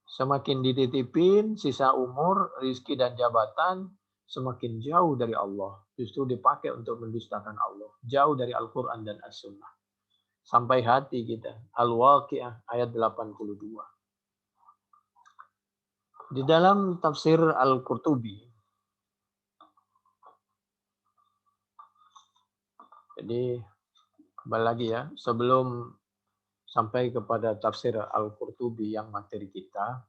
Semakin dititipin sisa umur, rizki dan jabatan, semakin jauh dari Allah. Justru dipakai untuk mendustakan Allah. Jauh dari Al-Quran dan As-Sunnah. Sampai hati kita. Al-Waqi'ah ayat 82. Di dalam tafsir Al-Qurtubi, jadi kembali lagi ya, sebelum sampai kepada tafsir Al-Qurtubi yang materi kita,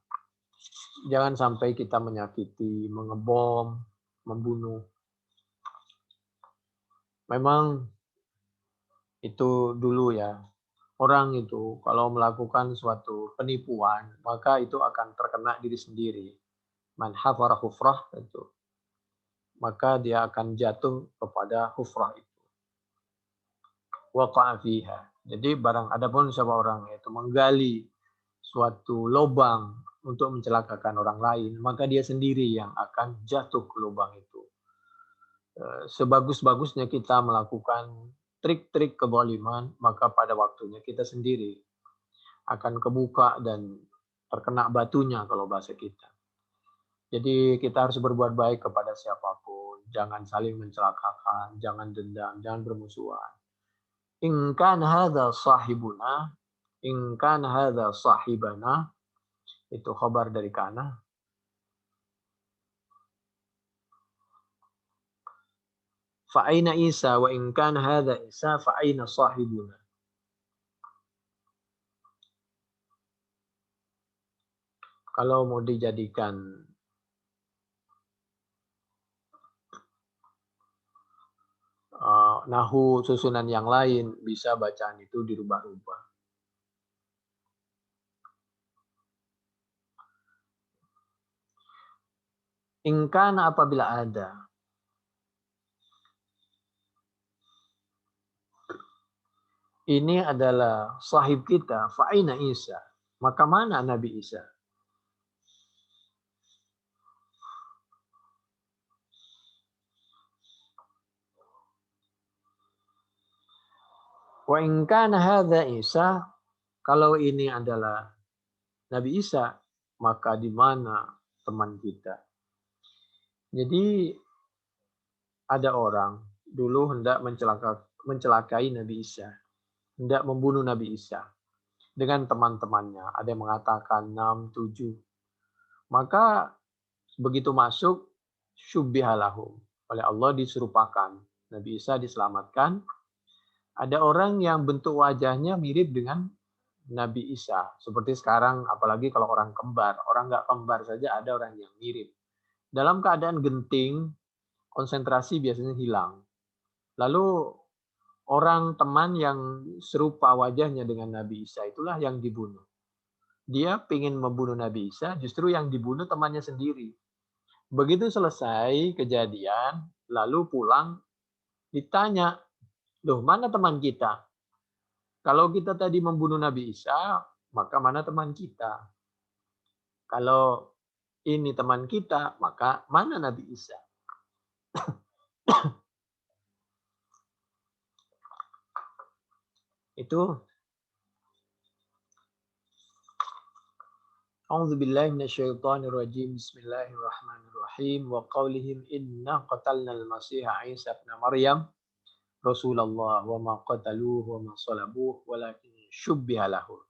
jangan sampai kita menyakiti, mengebom, membunuh. Memang itu dulu ya, orang itu kalau melakukan suatu penipuan, maka itu akan terkena diri sendiri. Man hafara hufrah itu, maka dia akan jatuh kepada hufrah itu. Waqa'a fiha. Jadi barang adapun siapa orang itu menggali suatu lubang untuk mencelakakan orang lain, maka dia sendiri yang akan jatuh ke lubang itu. Sebagus-bagusnya kita melakukan trik-trik kezaliman, maka pada waktunya kita sendiri akan kebuka dan terkena batunya kalau bahasa kita. Jadi kita harus berbuat baik kepada siapapun, jangan saling mencelakakan, jangan dendam, jangan bermusuhan. In kan hadza sahibuna, in kan hadza sahibana, itu khabar dari kana. Fa aina Isa wa in kan hadza Isa fa aina sahibuna. Kalau mau dijadikan nahu susunan yang lain, bisa bacaan itu dirubah-rubah. Ingkana apabila ada. Ini adalah sahib kita, fa'ina Isa. Maka mana Nabi Isa? Wa ingkana hadza Isa, kalau ini adalah Nabi Isa, maka di mana teman kita? Jadi ada orang dulu hendak mencelakai Nabi Isa, hendak membunuh Nabi Isa dengan teman-temannya. Ada yang mengatakan 6, 7. Maka begitu masuk, syubbihalahum. Oleh Allah diserupakan. Nabi Isa diselamatkan. Ada orang yang bentuk wajahnya mirip dengan Nabi Isa. Seperti sekarang, apalagi kalau orang kembar. Orang nggak kembar saja ada orang yang mirip. Dalam keadaan genting, konsentrasi biasanya hilang. Lalu orang teman yang serupa wajahnya dengan Nabi Isa itulah yang dibunuh. Dia ingin membunuh Nabi Isa, justru yang dibunuh temannya sendiri. Begitu selesai kejadian, lalu pulang, ditanya, loh mana teman kita? Kalau kita tadi membunuh Nabi Isa, maka mana teman kita? Kalau ini teman kita, maka mana Nabi Isa? Itu A'udzubillahi minasyaitonirrajim. Bismillahirrahmanirrahim. Wa qaulihim inna qatalnal masiha Isa ibn Maryam Rasulullah wa ma qataluhu wa ma salabuhu walakin syubbiha lahu.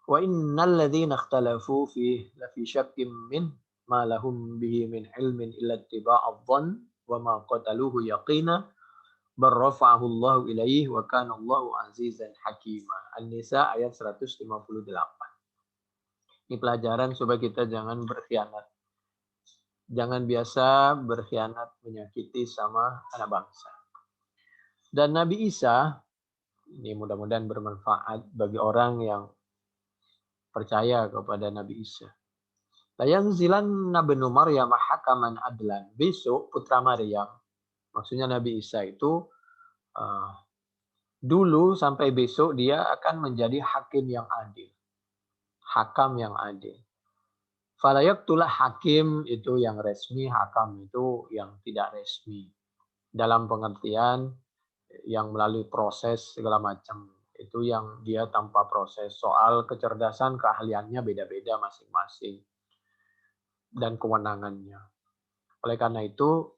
Wa innal ladzina ikhtalafu fihi la fi syakkim min ma lahum bihi min ilmin illa ittiba'adh dhann wa ma qataluhu yaqina bal rafa'ahu Allahu ilaihi wa kana Allahu azizan hakima. An-Nisa ayat 158. Ini pelajaran supaya kita jangan berkhianat. Jangan biasa berkhianat menyakiti sama anak bangsa. Dan Nabi Isa, ini mudah-mudahan bermanfaat bagi orang yang percaya kepada Nabi Isa. Layanzilan Nabnu Maryam hakaman adlan. Besok putra Maryam, maksudnya Nabi Isa itu dulu sampai besok dia akan menjadi hakim yang adil. Hakam yang adil. Falayaqtulah hakim itu yang resmi, hakam itu yang tidak resmi. Dalam pengertian yang melalui proses segala macam. Itu yang dia tanpa proses. Soal kecerdasan, keahliannya beda-beda masing-masing. Dan kewenangannya. Oleh karena itu,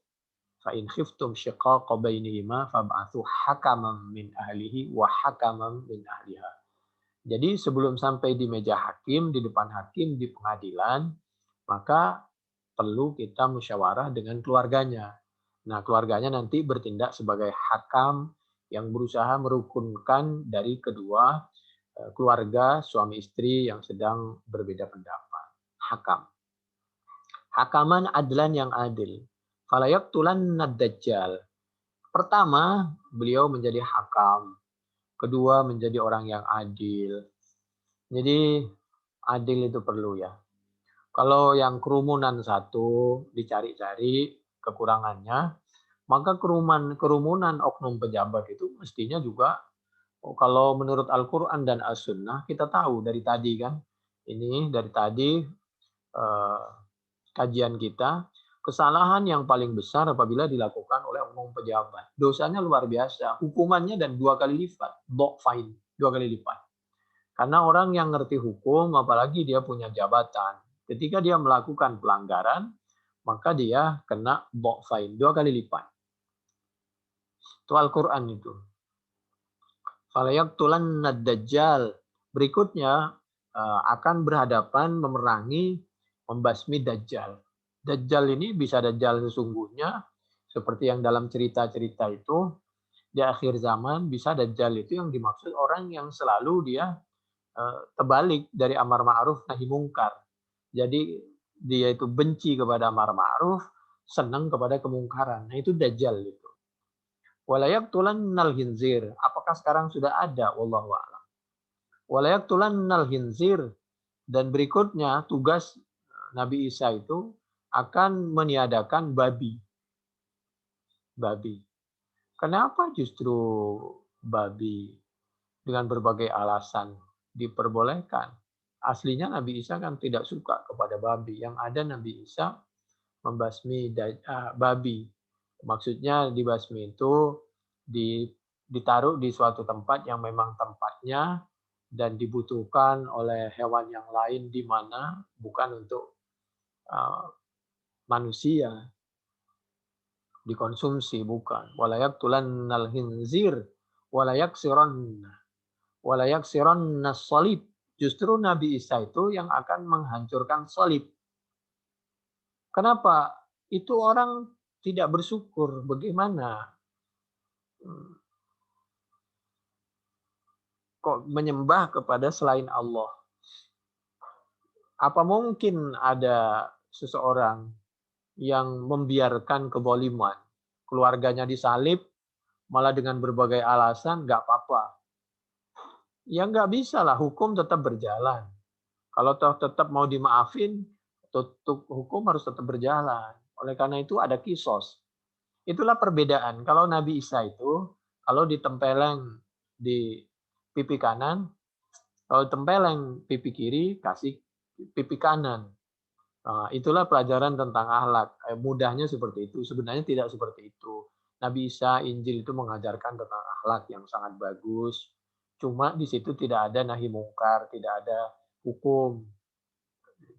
fa in khiftum shiqaqa bainihima fab'atsu hakaman min ahlihi wa hakaman min ahliha. Jadi sebelum sampai di meja hakim, di depan hakim, di pengadilan, maka perlu kita musyawarah dengan keluarganya. Nah, keluarganya nanti bertindak sebagai hakam yang berusaha merukunkan dari kedua keluarga suami istri yang sedang berbeda pendapat. Hakam. Hakaman adlan yang adil. Falayaqtulan dajjal. Pertama, beliau menjadi hakam. Kedua, menjadi orang yang adil. Jadi, adil itu perlu ya. Kalau yang kerumunan satu dicari-cari kekurangannya, maka kerumunan oknum pejabat itu mestinya juga, kalau menurut Al-Quran dan As-Sunnah, kita tahu dari tadi kan, ini dari tadi eh, kajian kita, kesalahan yang paling besar apabila dilakukan oleh oknum pejabat. Dosanya luar biasa, hukumannya dan 2 kali lipat, fine, 2 kali lipat. Karena orang yang ngerti hukum, apalagi dia punya jabatan, ketika dia melakukan pelanggaran, maka dia kena fine, 2 kali lipat. Itu Al-Quran itu. Falayaqtulanna dajjal. Berikutnya akan berhadapan memerangi, membasmi Dajjal. Dajjal ini bisa Dajjal sesungguhnya, seperti yang dalam cerita-cerita itu, di akhir zaman bisa Dajjal itu yang dimaksud orang yang selalu dia terbalik dari amar ma'ruf nahi mungkar. Jadi dia itu benci kepada amar ma'ruf, senang kepada kemungkaran. Nah itu Dajjal itu. Walayaqtulannal hinzir. Apakah sekarang sudah ada? Wallahu a'lam. Walayaqtulannal hinzir. Dan berikutnya tugas Nabi Isa itu akan meniadakan babi. Babi. Kenapa justru babi? Dengan berbagai alasan diperbolehkan. Aslinya Nabi Isa kan tidak suka kepada babi. Yang ada Nabi Isa membasmi babi. Maksudnya dibasmi itu ditaruh di suatu tempat yang memang tempatnya dan dibutuhkan oleh hewan yang lain di mana bukan untuk manusia dikonsumsi, bukan. Walayaqtulannal hinzir walayaksiranna salib. Justru Nabi Isa itu yang akan menghancurkan salib. Kenapa? Itu orang tidak bersyukur. Bagaimana? Kok menyembah kepada selain Allah? Apa mungkin ada seseorang yang membiarkan keboliman? Keluarganya disalib, malah dengan berbagai alasan, nggak apa-apa. Ya nggak bisa lah, hukum tetap berjalan. Kalau toh tetap mau dimaafin, hukum harus tetap berjalan. Oleh karena itu ada kisos. Itulah perbedaan. Kalau Nabi Isa itu, kalau ditempeleng di pipi kanan, kalau tempeleng pipi kiri, kasih pipi kanan. Nah, itulah pelajaran tentang akhlak. Mudahnya seperti itu. Sebenarnya tidak seperti itu. Nabi Isa, Injil itu mengajarkan tentang akhlak yang sangat bagus. Cuma di situ tidak ada nahi mungkar, tidak ada hukum.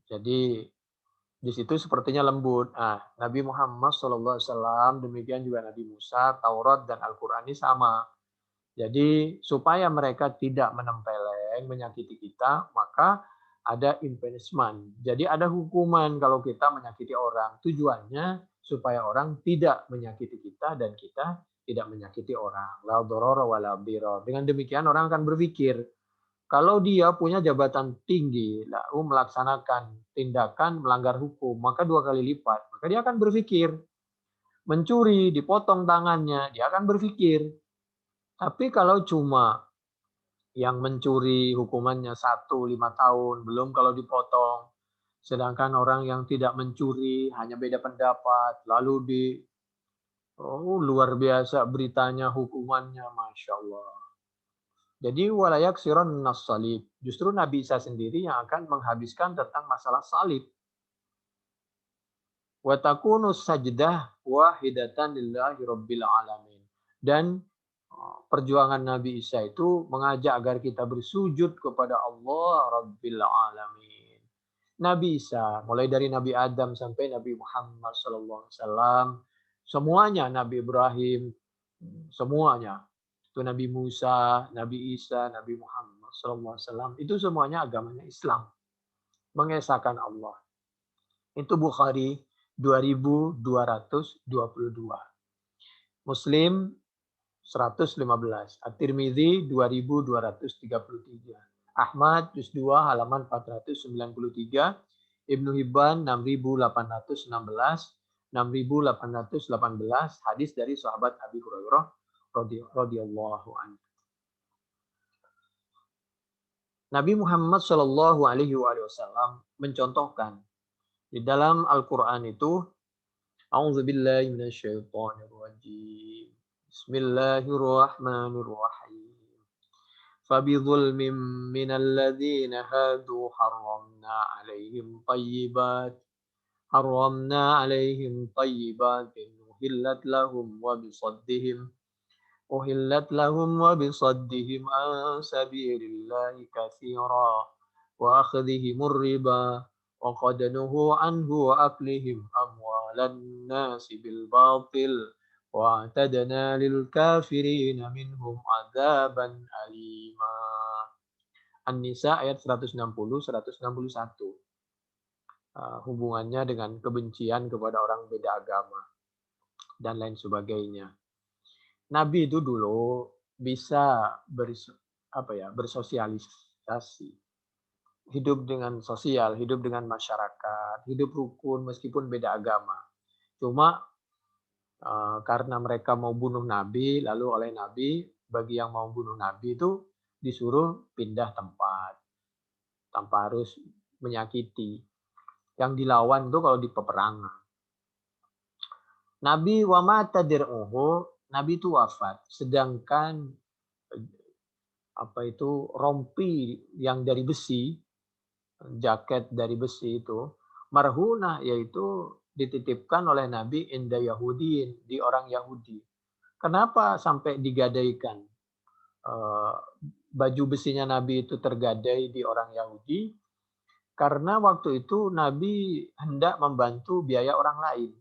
Jadi di situ sepertinya lembut. Nah, Nabi Muhammad SAW, demikian juga Nabi Musa, Taurat dan Al-Quran ini sama. Jadi supaya mereka tidak menempeleng, menyakiti kita, maka ada imprisonment. Jadi ada hukuman kalau kita menyakiti orang. Tujuannya supaya orang tidak menyakiti kita dan kita tidak menyakiti orang. La dorora wa la dirar. Dengan demikian orang akan berpikir, kalau dia punya jabatan tinggi, lalu melaksanakan tindakan melanggar hukum, maka 2 kali lipat. Maka dia akan berpikir, mencuri, dipotong tangannya, dia akan berpikir. Tapi kalau cuma yang mencuri hukumannya 1 5 tahun, belum kalau dipotong. Sedangkan orang yang tidak mencuri, hanya beda pendapat, lalu luar biasa beritanya, hukumannya, Masya Allah. Jadi walayak siron nas salib. Justru Nabi Isa sendiri yang akan menghabiskan tentang masalah salib. Wa takunu sajdah wahidatan lillahi rabbil alamin. Dan perjuangan Nabi Isa itu mengajak agar kita bersujud kepada Allah rabbil alamin. Nabi Isa, mulai dari Nabi Adam sampai Nabi Muhammad SAW, semuanya Nabi Ibrahim, semuanya. Itu Nabi Musa, Nabi Isa, Nabi Muhammad SAW, itu semuanya agamanya Islam, mengesahkan Allah. Itu Bukhari 2222. Muslim 115. At-Tirmidzi 2233. Ahmad juz 2 halaman 493. Ibnu Hibban 6816, 6818 hadis dari sahabat Abi Hurairah radhiyallahu anhu. Nabi Muhammad Shallallahu alaihi wasallam mencontohkan di dalam Al-Qur'an itu, A'udzubillahi minasyaitonirrajim. Bismillahirrahmanirrahim. فبظلم من الذين هادوا حرمنا عليهم طيبات أحلت لهم وبصدهم عن سبيل الله كثيرا وأخذهم الربا وقد نهوا عنه وأكلهم أموال الناس بالباطل وَأَعْتَدْنَا لِلْكَافِرِينَ مِنْهُمْ عَذَابًا أَلِيمًا. An-Nisa ayat 160-161. Hubungannya dengan kebencian kepada orang beda agama dan lain sebagainya. Nabi itu dulu bisa bersosialisasi, hidup dengan sosial, hidup dengan masyarakat, hidup rukun meskipun beda agama. Cuma karena mereka mau bunuh Nabi, lalu oleh Nabi, bagi yang mau bunuh Nabi itu disuruh pindah tempat, tanpa harus menyakiti. Yang dilawan itu kalau di peperangan. Nabi wa mata dir'uhu, Nabi itu wafat. Sedangkan rompi yang dari besi, jaket dari besi itu, marhunah, yaitu dititipkan oleh Nabi inda Yahudiin, di orang Yahudi. Kenapa sampai digadaikan? Baju besinya Nabi itu tergadai di orang Yahudi, karena waktu itu Nabi hendak membantu biaya orang lain.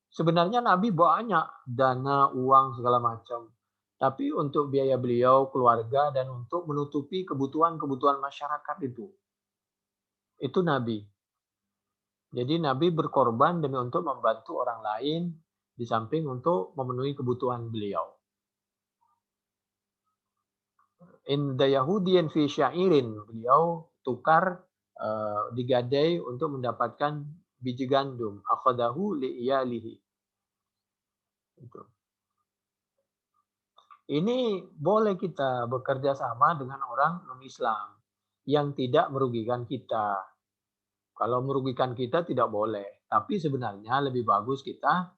Sebenarnya Nabi banyak dana, uang, segala macam. Tapi untuk biaya beliau, keluarga, dan untuk menutupi kebutuhan-kebutuhan masyarakat itu Nabi. Jadi Nabi berkorban demi untuk membantu orang lain di samping untuk memenuhi kebutuhan beliau. Inda Yahudiyan fi syairin, beliau tukar digadai untuk mendapatkan biji gandum. Akhadahu li'iyalihi. Itu. Ini boleh kita bekerja sama dengan orang non-Islam yang tidak merugikan kita. Kalau merugikan kita tidak boleh. Tapi sebenarnya lebih bagus kita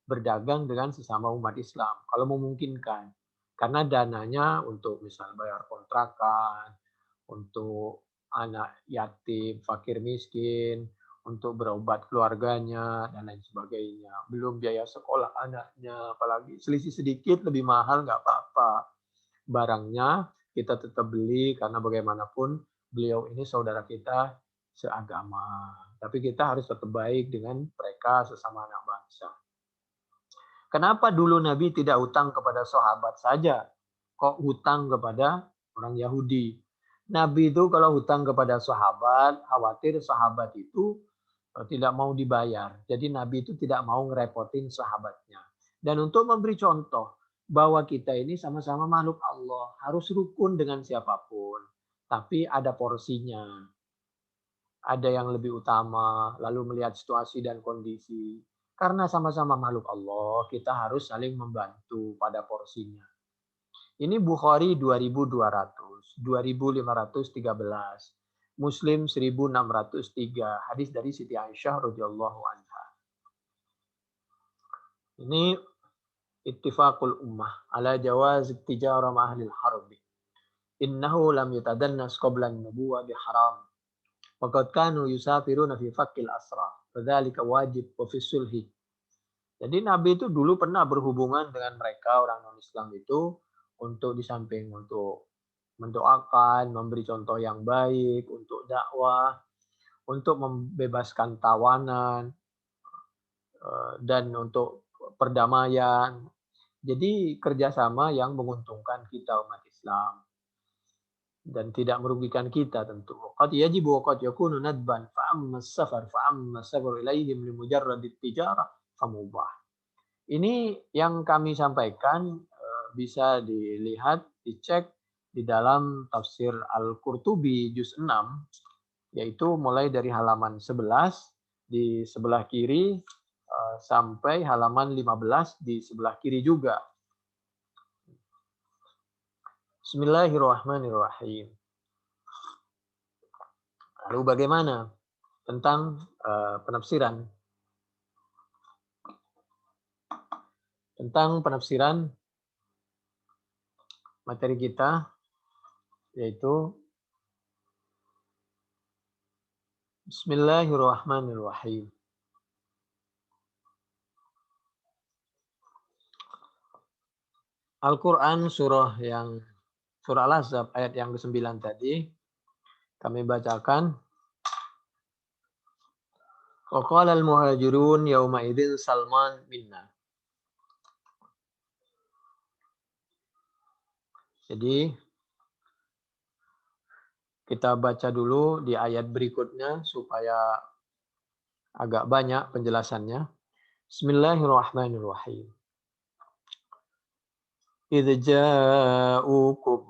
berdagang dengan sesama umat Islam. Kalau memungkinkan. Karena dananya untuk misal bayar kontrakan, untuk anak yatim, fakir miskin, untuk berobat keluarganya, dan lain sebagainya. Belum biaya sekolah anaknya, apalagi selisih sedikit lebih mahal nggak apa-apa. Barangnya kita tetap beli karena bagaimanapun beliau ini saudara kita seagama. Tapi kita harus tetap baik dengan mereka sesama anak bangsa. Kenapa dulu Nabi tidak hutang kepada sahabat saja? Kok hutang kepada orang Yahudi? Nabi itu kalau hutang kepada sahabat, khawatir sahabat itu tidak mau dibayar. Jadi Nabi itu tidak mau ngerepotin sahabatnya. Dan untuk memberi contoh bahwa kita ini sama-sama makhluk Allah, harus rukun dengan siapapun. Tapi ada porsinya. Ada yang lebih utama, lalu melihat situasi dan kondisi. Karena sama-sama makhluk Allah, kita harus saling membantu pada porsinya. Ini Bukhari 2200, 2513. Muslim 1603, hadis dari Siti Aisyah radhiyallahu anha. Ini ittifaqul ummah ala jawaz tijarah ma ahli al-harb. Innahu lam yatadannas qabla an-nubuwah biharam. Waqad kanu yusafiruna fi fakkil asra. Fadzalika wajib wa fi sulhi. Jadi Nabi itu dulu pernah berhubungan dengan mereka orang non-Islam itu untuk di samping untuk mendoakan, memberi contoh yang baik, untuk dakwah, untuk membebaskan tawanan, dan untuk perdamaian. Jadi kerjasama yang menguntungkan kita umat Islam dan tidak merugikan kita tentu. Qad yajibu wa qad yakunu nadban fa amma as-safar ilaihim li mujarrad at-tijarah fa mubah. Ini yang kami sampaikan bisa dilihat, dicek di dalam tafsir Al-Qurtubi juz 6, yaitu mulai dari halaman 11 di sebelah kiri sampai halaman 15 di sebelah kiri juga. Bismillahirrahmanirrahim. Lalu bagaimana tentang penafsiran? Tentang penafsiran materi kita, yaitu Bismillahirrahmanirrahim. Al-Quran surah Al-Ahzab ayat yang ke-9 tadi kami bacakan. Wa qala al-muhajirun yauma idzin Salman minna. Jadi kita baca dulu di ayat berikutnya supaya agak banyak penjelasannya. Bismillahirrahmanirrahim. Idza ja'ukum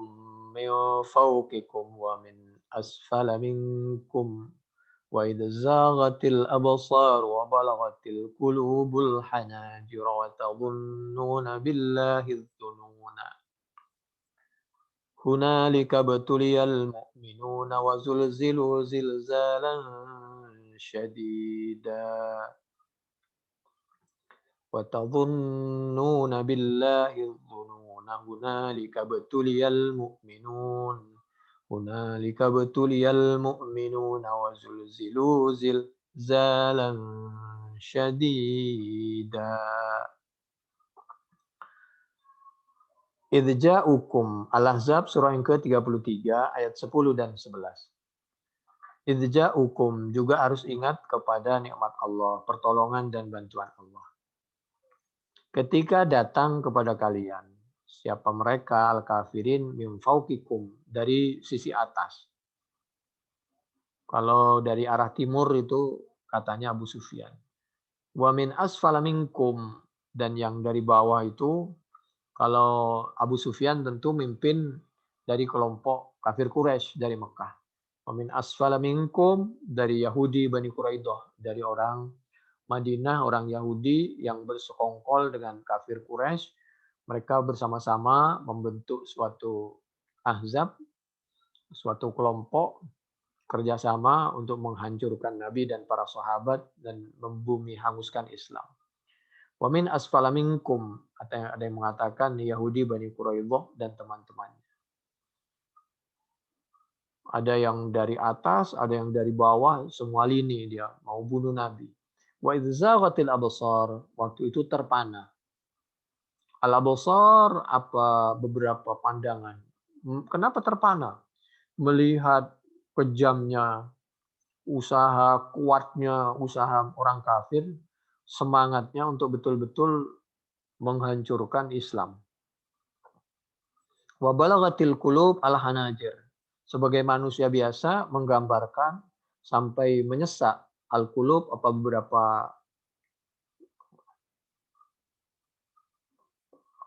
min fawqikum wa min asfala minkum wa idza zaghatil absar wa balaghatil qulubul hanajir wa tadhunnuna billahi dhununa. Hunalika batuliyal mu'minuna wa zulzilu zilzalan syadida. Wa tadhunnuna billahi dhununa. Hunalika batuliyal mu'minun. Hunalika batuliyal mu'minuna wa zulzilu zilzalan syadida. Idz ja'ukum Al-Ahzab surah yang ke-33 ayat 10 dan 11. Idz ja'ukum juga harus ingat kepada nikmat Allah, pertolongan dan bantuan Allah. Ketika datang kepada kalian, siapa mereka al-kafirin min fauqikum, dari sisi atas. Kalau dari arah timur itu katanya Abu Sufyan. Wa min asfala minkum, dan yang dari bawah itu kalau Abu Sufyan tentu mimpin dari kelompok kafir Quraisy dari Mekah. Wa min asfala minkum, dari Yahudi Bani Quraidah, dari orang Madinah, orang Yahudi yang bersekongkol dengan kafir Quraisy. Mereka bersama-sama membentuk suatu ahzab, suatu kelompok kerjasama untuk menghancurkan Nabi dan para sahabat dan membumi hanguskan Islam. Wa min asfala minkum, ada yang mengatakan Yahudi Bani Quraidah dan teman-temannya. Ada yang dari atas, ada yang dari bawah, semua lini dia mau bunuh Nabi. Wa idz zaghatil absar, waktu itu terpana. Al-absar apa beberapa pandangan. Kenapa terpana? Melihat kejamnya usaha, kuatnya usaha orang kafir, semangatnya untuk betul-betul menghancurkan Islam. Wa balaghatil qulub al-hanajir. Sebagai manusia biasa menggambarkan sampai menyesak al-qulub apa beberapa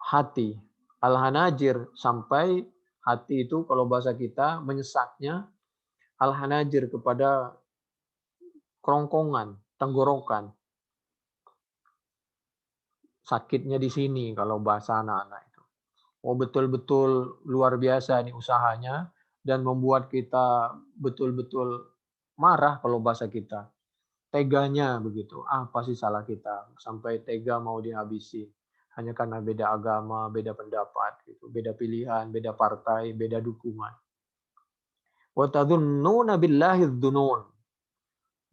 hati. Al-hanajir, sampai hati itu kalau bahasa kita menyesaknya al-hanajir kepada kerongkongan, tenggorokan. Sakitnya di sini kalau bahasa anak-anak itu. Oh, betul-betul luar biasa ini usahanya dan membuat kita betul-betul marah kalau bahasa kita. Teganya begitu. Apa sih salah kita sampai tega mau dihabisi hanya karena beda agama, beda pendapat gitu, beda pilihan, beda partai, beda dukungan. Wa tadhunnuna billahi dzunun.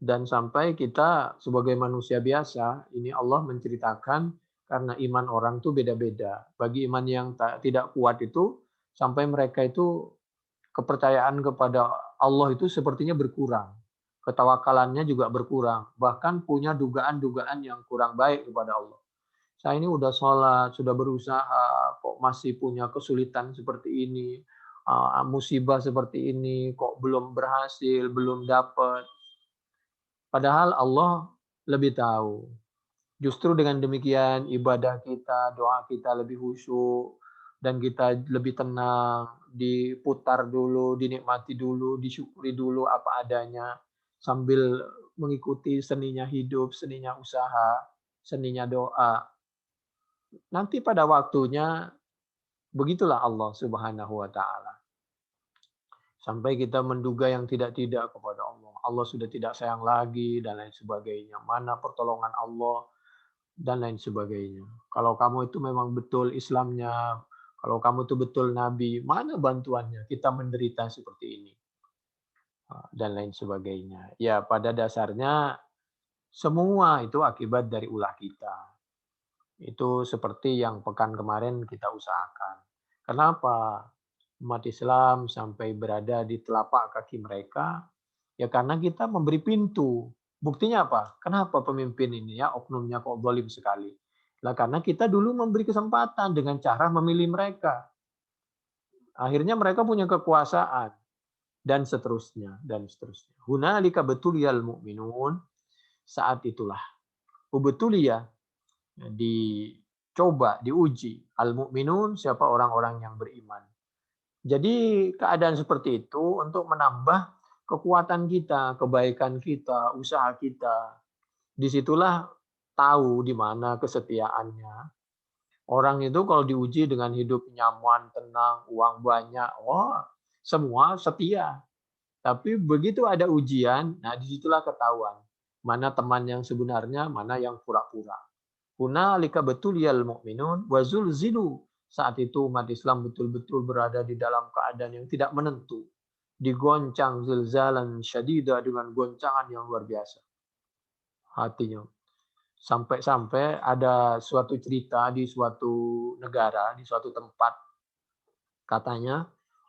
Dan sampai kita sebagai manusia biasa, ini Allah menceritakan karena iman orang itu beda-beda. Bagi iman yang tidak kuat itu, sampai mereka itu kepercayaan kepada Allah itu sepertinya berkurang. Ketawakalannya juga berkurang, bahkan punya dugaan-dugaan yang kurang baik kepada Allah. Saya ini udah sholat, sudah berusaha, kok masih punya kesulitan seperti ini, musibah seperti ini, kok belum berhasil, belum dapat. Padahal Allah lebih tahu. Justru dengan demikian ibadah kita, doa kita lebih khusyuk, dan kita lebih tenang, diputar dulu, dinikmati dulu, disyukuri dulu apa adanya, sambil mengikuti seninya hidup, seninya usaha, seninya doa. Nanti pada waktunya begitulah Allah Subhanahu wa taala. Sampai kita menduga yang tidak-tidak kepada Allah. Allah sudah tidak sayang lagi dan lain sebagainya. Mana pertolongan Allah dan lain sebagainya. Kalau kamu itu memang betul Islamnya, kalau kamu itu betul Nabi, mana bantuannya? Kita menderita seperti ini dan lain sebagainya. Ya, pada dasarnya semua itu akibat dari ulah kita. Itu seperti yang pekan kemarin kita usahakan. Kenapa umat Islam sampai berada di telapak kaki mereka? Ya karena kita memberi pintu. Buktinya apa? Kenapa pemimpin ini ya oknumnya kok zalim sekali? Lah karena kita dulu memberi kesempatan dengan cara memilih mereka. Akhirnya mereka punya kekuasaan dan seterusnya dan seterusnya. Hunalika betuliyal mu'minun, saat itulah ubetulia dicoba, diuji. Al-mu'minun siapa orang-orang yang beriman. Jadi keadaan seperti itu untuk menambah kekuatan kita, kebaikan kita, usaha kita. Disitulah tahu di mana kesetiaannya. Orang itu kalau diuji dengan hidup nyaman, tenang, uang banyak, wah semua setia. Tapi begitu ada ujian, nah disitulah ketahuan. Mana teman yang sebenarnya, mana yang pura-pura. Hunalika betuliyal mu'minun wa zulzilu. Saat itu umat Islam betul-betul berada di dalam keadaan yang tidak menentu. Digoncang zilzalan syadida dengan goncangan yang luar biasa. Hatinya. Sampai-sampai ada suatu cerita di suatu negara, di suatu tempat. Katanya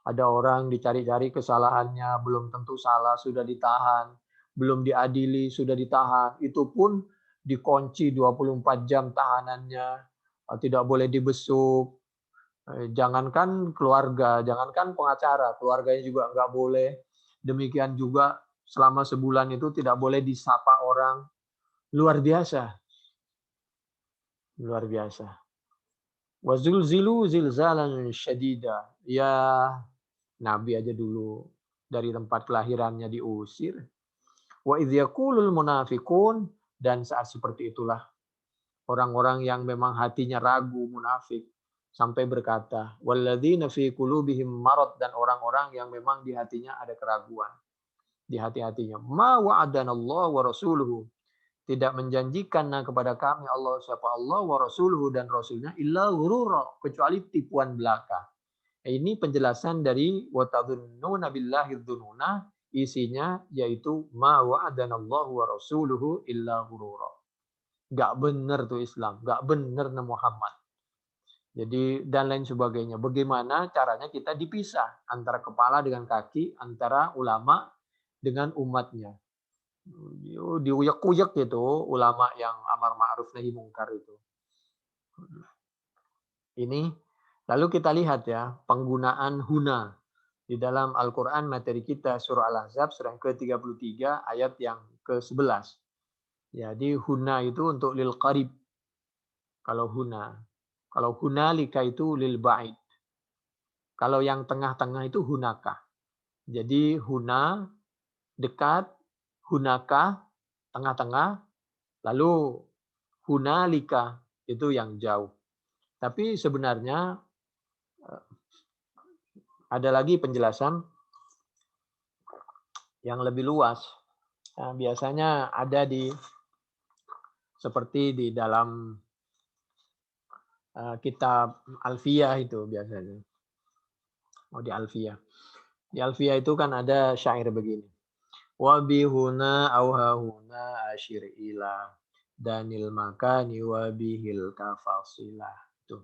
ada orang dicari-cari kesalahannya, belum tentu salah, sudah ditahan. Belum diadili, sudah ditahan. Itu pun dikunci 24 jam tahanannya, tidak boleh dibesuk. Jangankan keluarga, jangankan pengacara, keluarganya juga nggak boleh. Demikian juga selama sebulan itu tidak boleh disapa orang. Luar biasa, luar biasa. Wazulzilu zilzalan syadida. Ya, Nabi aja dulu dari tempat kelahirannya diusir. Wa idh yaqulul munafiqun, dan saat seperti itulah orang-orang yang memang hatinya ragu, munafik, sampai berkata, walladzina fi qulubihim marad, dan orang-orang yang memang di hatinya ada keraguan. Di hati-hatinya, ma wa'adanallahu wa rasuluhu, tidak menjanjikan kepada kami Allah, siapa Allah, wa rasuluhu, dan rasulnya, illa ghurura, kecuali tipuan belaka. Ini penjelasan dari wa tadhunnuna billahi dzununa, isinya yaitu ma wa'adanallahu wa rasuluhu illa ghurura. Enggak benar tuh Islam, enggak benar Muhammad. Jadi dan lain sebagainya. Bagaimana caranya kita dipisah antara kepala dengan kaki, antara ulama dengan umatnya. Diuyak-uyak gitu ulama yang amar ma'ruf nahi mungkar itu. Ini lalu kita lihat ya penggunaan huna di dalam Al-Qur'an, materi kita surah Al-Ahzab surah ke-33 ayat yang ke-11. Jadi huna itu untuk lil qarib. Kalau huna. Kalau hunalika itu lil ba'id. Kalau yang tengah-tengah itu hunaka. Jadi huna dekat, hunaka tengah-tengah, lalu hunalika itu yang jauh. Tapi sebenarnya ada lagi penjelasan yang lebih luas. Nah, biasanya ada seperti di dalam kitab Alfiyah itu biasanya. Di Alfiyah. Di Alfiyah itu kan ada syair begini. Wa bihuna auhahuna asyir ila danil makani wa bihil kafasilah. Itu.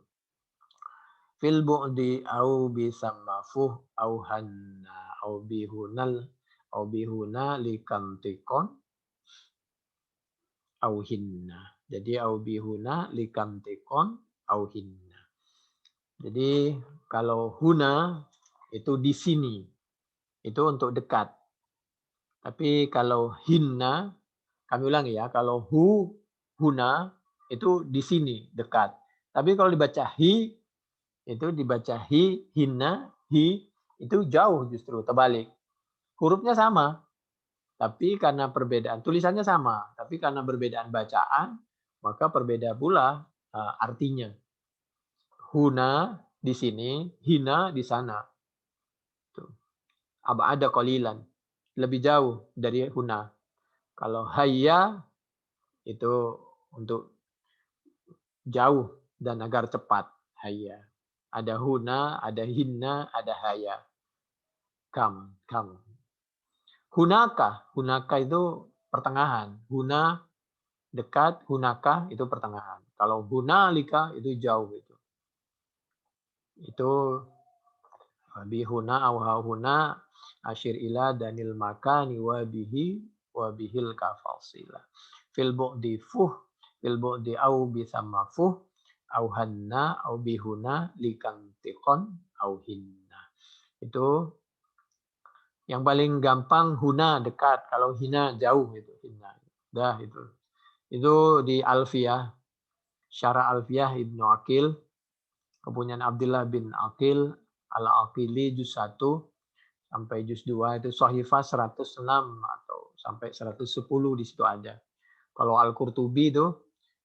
Fil bu'di au bisammafuh au hanna au bihunal Au bihuna likantikon au hinna. Jadi au bihuna likantikon au hinna. Jadi kalau huna itu di sini, itu untuk dekat. Tapi kalau hinna, kami ulangi ya, kalau huna itu di sini, dekat. Tapi kalau dibaca hi, itu dibaca hinna, hi, itu jauh justru, terbalik. Hurufnya sama, tapi karena perbedaan, tulisannya sama, tapi karena perbedaan bacaan, maka berbeda pula artinya. Huna di sini, hina di sana. Ada qalilan, lebih jauh dari huna. Kalau hayya itu untuk jauh dan agar cepat. Hayya. Ada huna, ada hinna, ada hayya. Kam. Hunaka itu pertengahan. Huna dekat, hunaka itu pertengahan. Kalau hunalika itu jauh itu. Itu bihuna au huna asyir ila danil makani wa bihil kafasila. Fil bu'di fuh, fil bu'di au bisamma fuh, au hanna au bihuna likantiqon au hinna. Itu yang paling gampang huna dekat, kalau hina jauh itu hinna. Dah itu. Itu di Alfiyah, Syarah Alfiyah Ibnu Aqil, kepunyaan Abdullah bin Aqil Al-Aqili juz 1 sampai juz 2 itu Shahifah 106 atau sampai 110 di situ ada. Kalau Al-Qurtubi itu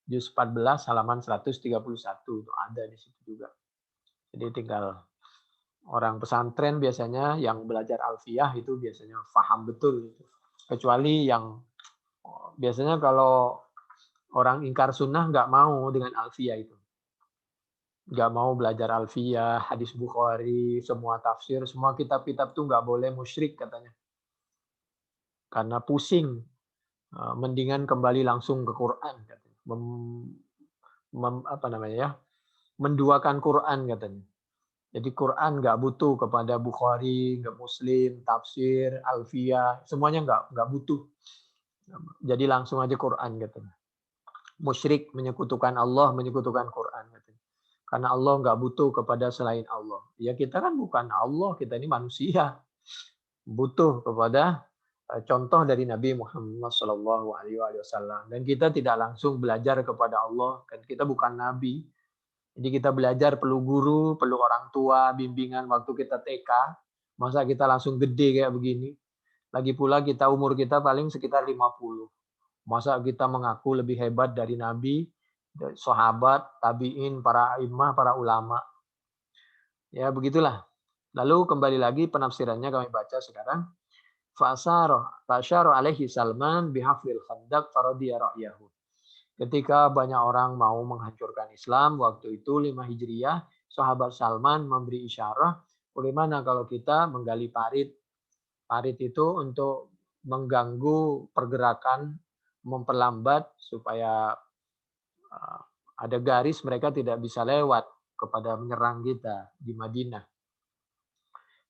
juz 14 halaman 131 itu ada di situ juga. Jadi tinggal orang pesantren biasanya yang belajar Alfiyah itu biasanya paham betul gitu. Kecuali yang biasanya kalau orang ingkar sunnah nggak mau dengan Alfiyah itu. Nggak mau belajar Alfiyah, hadis Bukhari, semua tafsir, semua kitab-kitab itu nggak boleh musyrik katanya. Karena pusing, mendingan kembali langsung ke Quran katanya. Menduakan Quran katanya. Jadi Quran nggak butuh kepada Bukhari, nggak Muslim, tafsir, Alfiyah, semuanya nggak butuh. Jadi langsung aja Quran katanya. Musyrik menyekutukan Allah, menyekutukan Quran katanya. Karena Allah nggak butuh kepada selain Allah. Ya kita kan bukan Allah, kita ini manusia. Butuh kepada contoh dari Nabi Muhammad SAW. Dan kita tidak langsung belajar kepada Allah, kan kita bukan Nabi. Jadi kita belajar perlu guru, perlu orang tua, bimbingan waktu kita TK. Masa kita langsung gede kayak begini. Lagi pula kita umur kita paling sekitar 50. Masa kita mengaku lebih hebat dari Nabi, sahabat, tabi'in, para imam, para ulama. Ya begitulah. Lalu kembali lagi penafsirannya kami baca sekarang. Fasyara alaihi Salman bihafril khandaq faradiya ra'yahu. Ketika banyak orang mau menghancurkan Islam waktu itu 5 Hijriah, sahabat Salman memberi isyarah, bagaimana kalau kita menggali parit. Parit itu untuk mengganggu pergerakan, memperlambat supaya ada garis mereka tidak bisa lewat kepada menyerang kita di Madinah.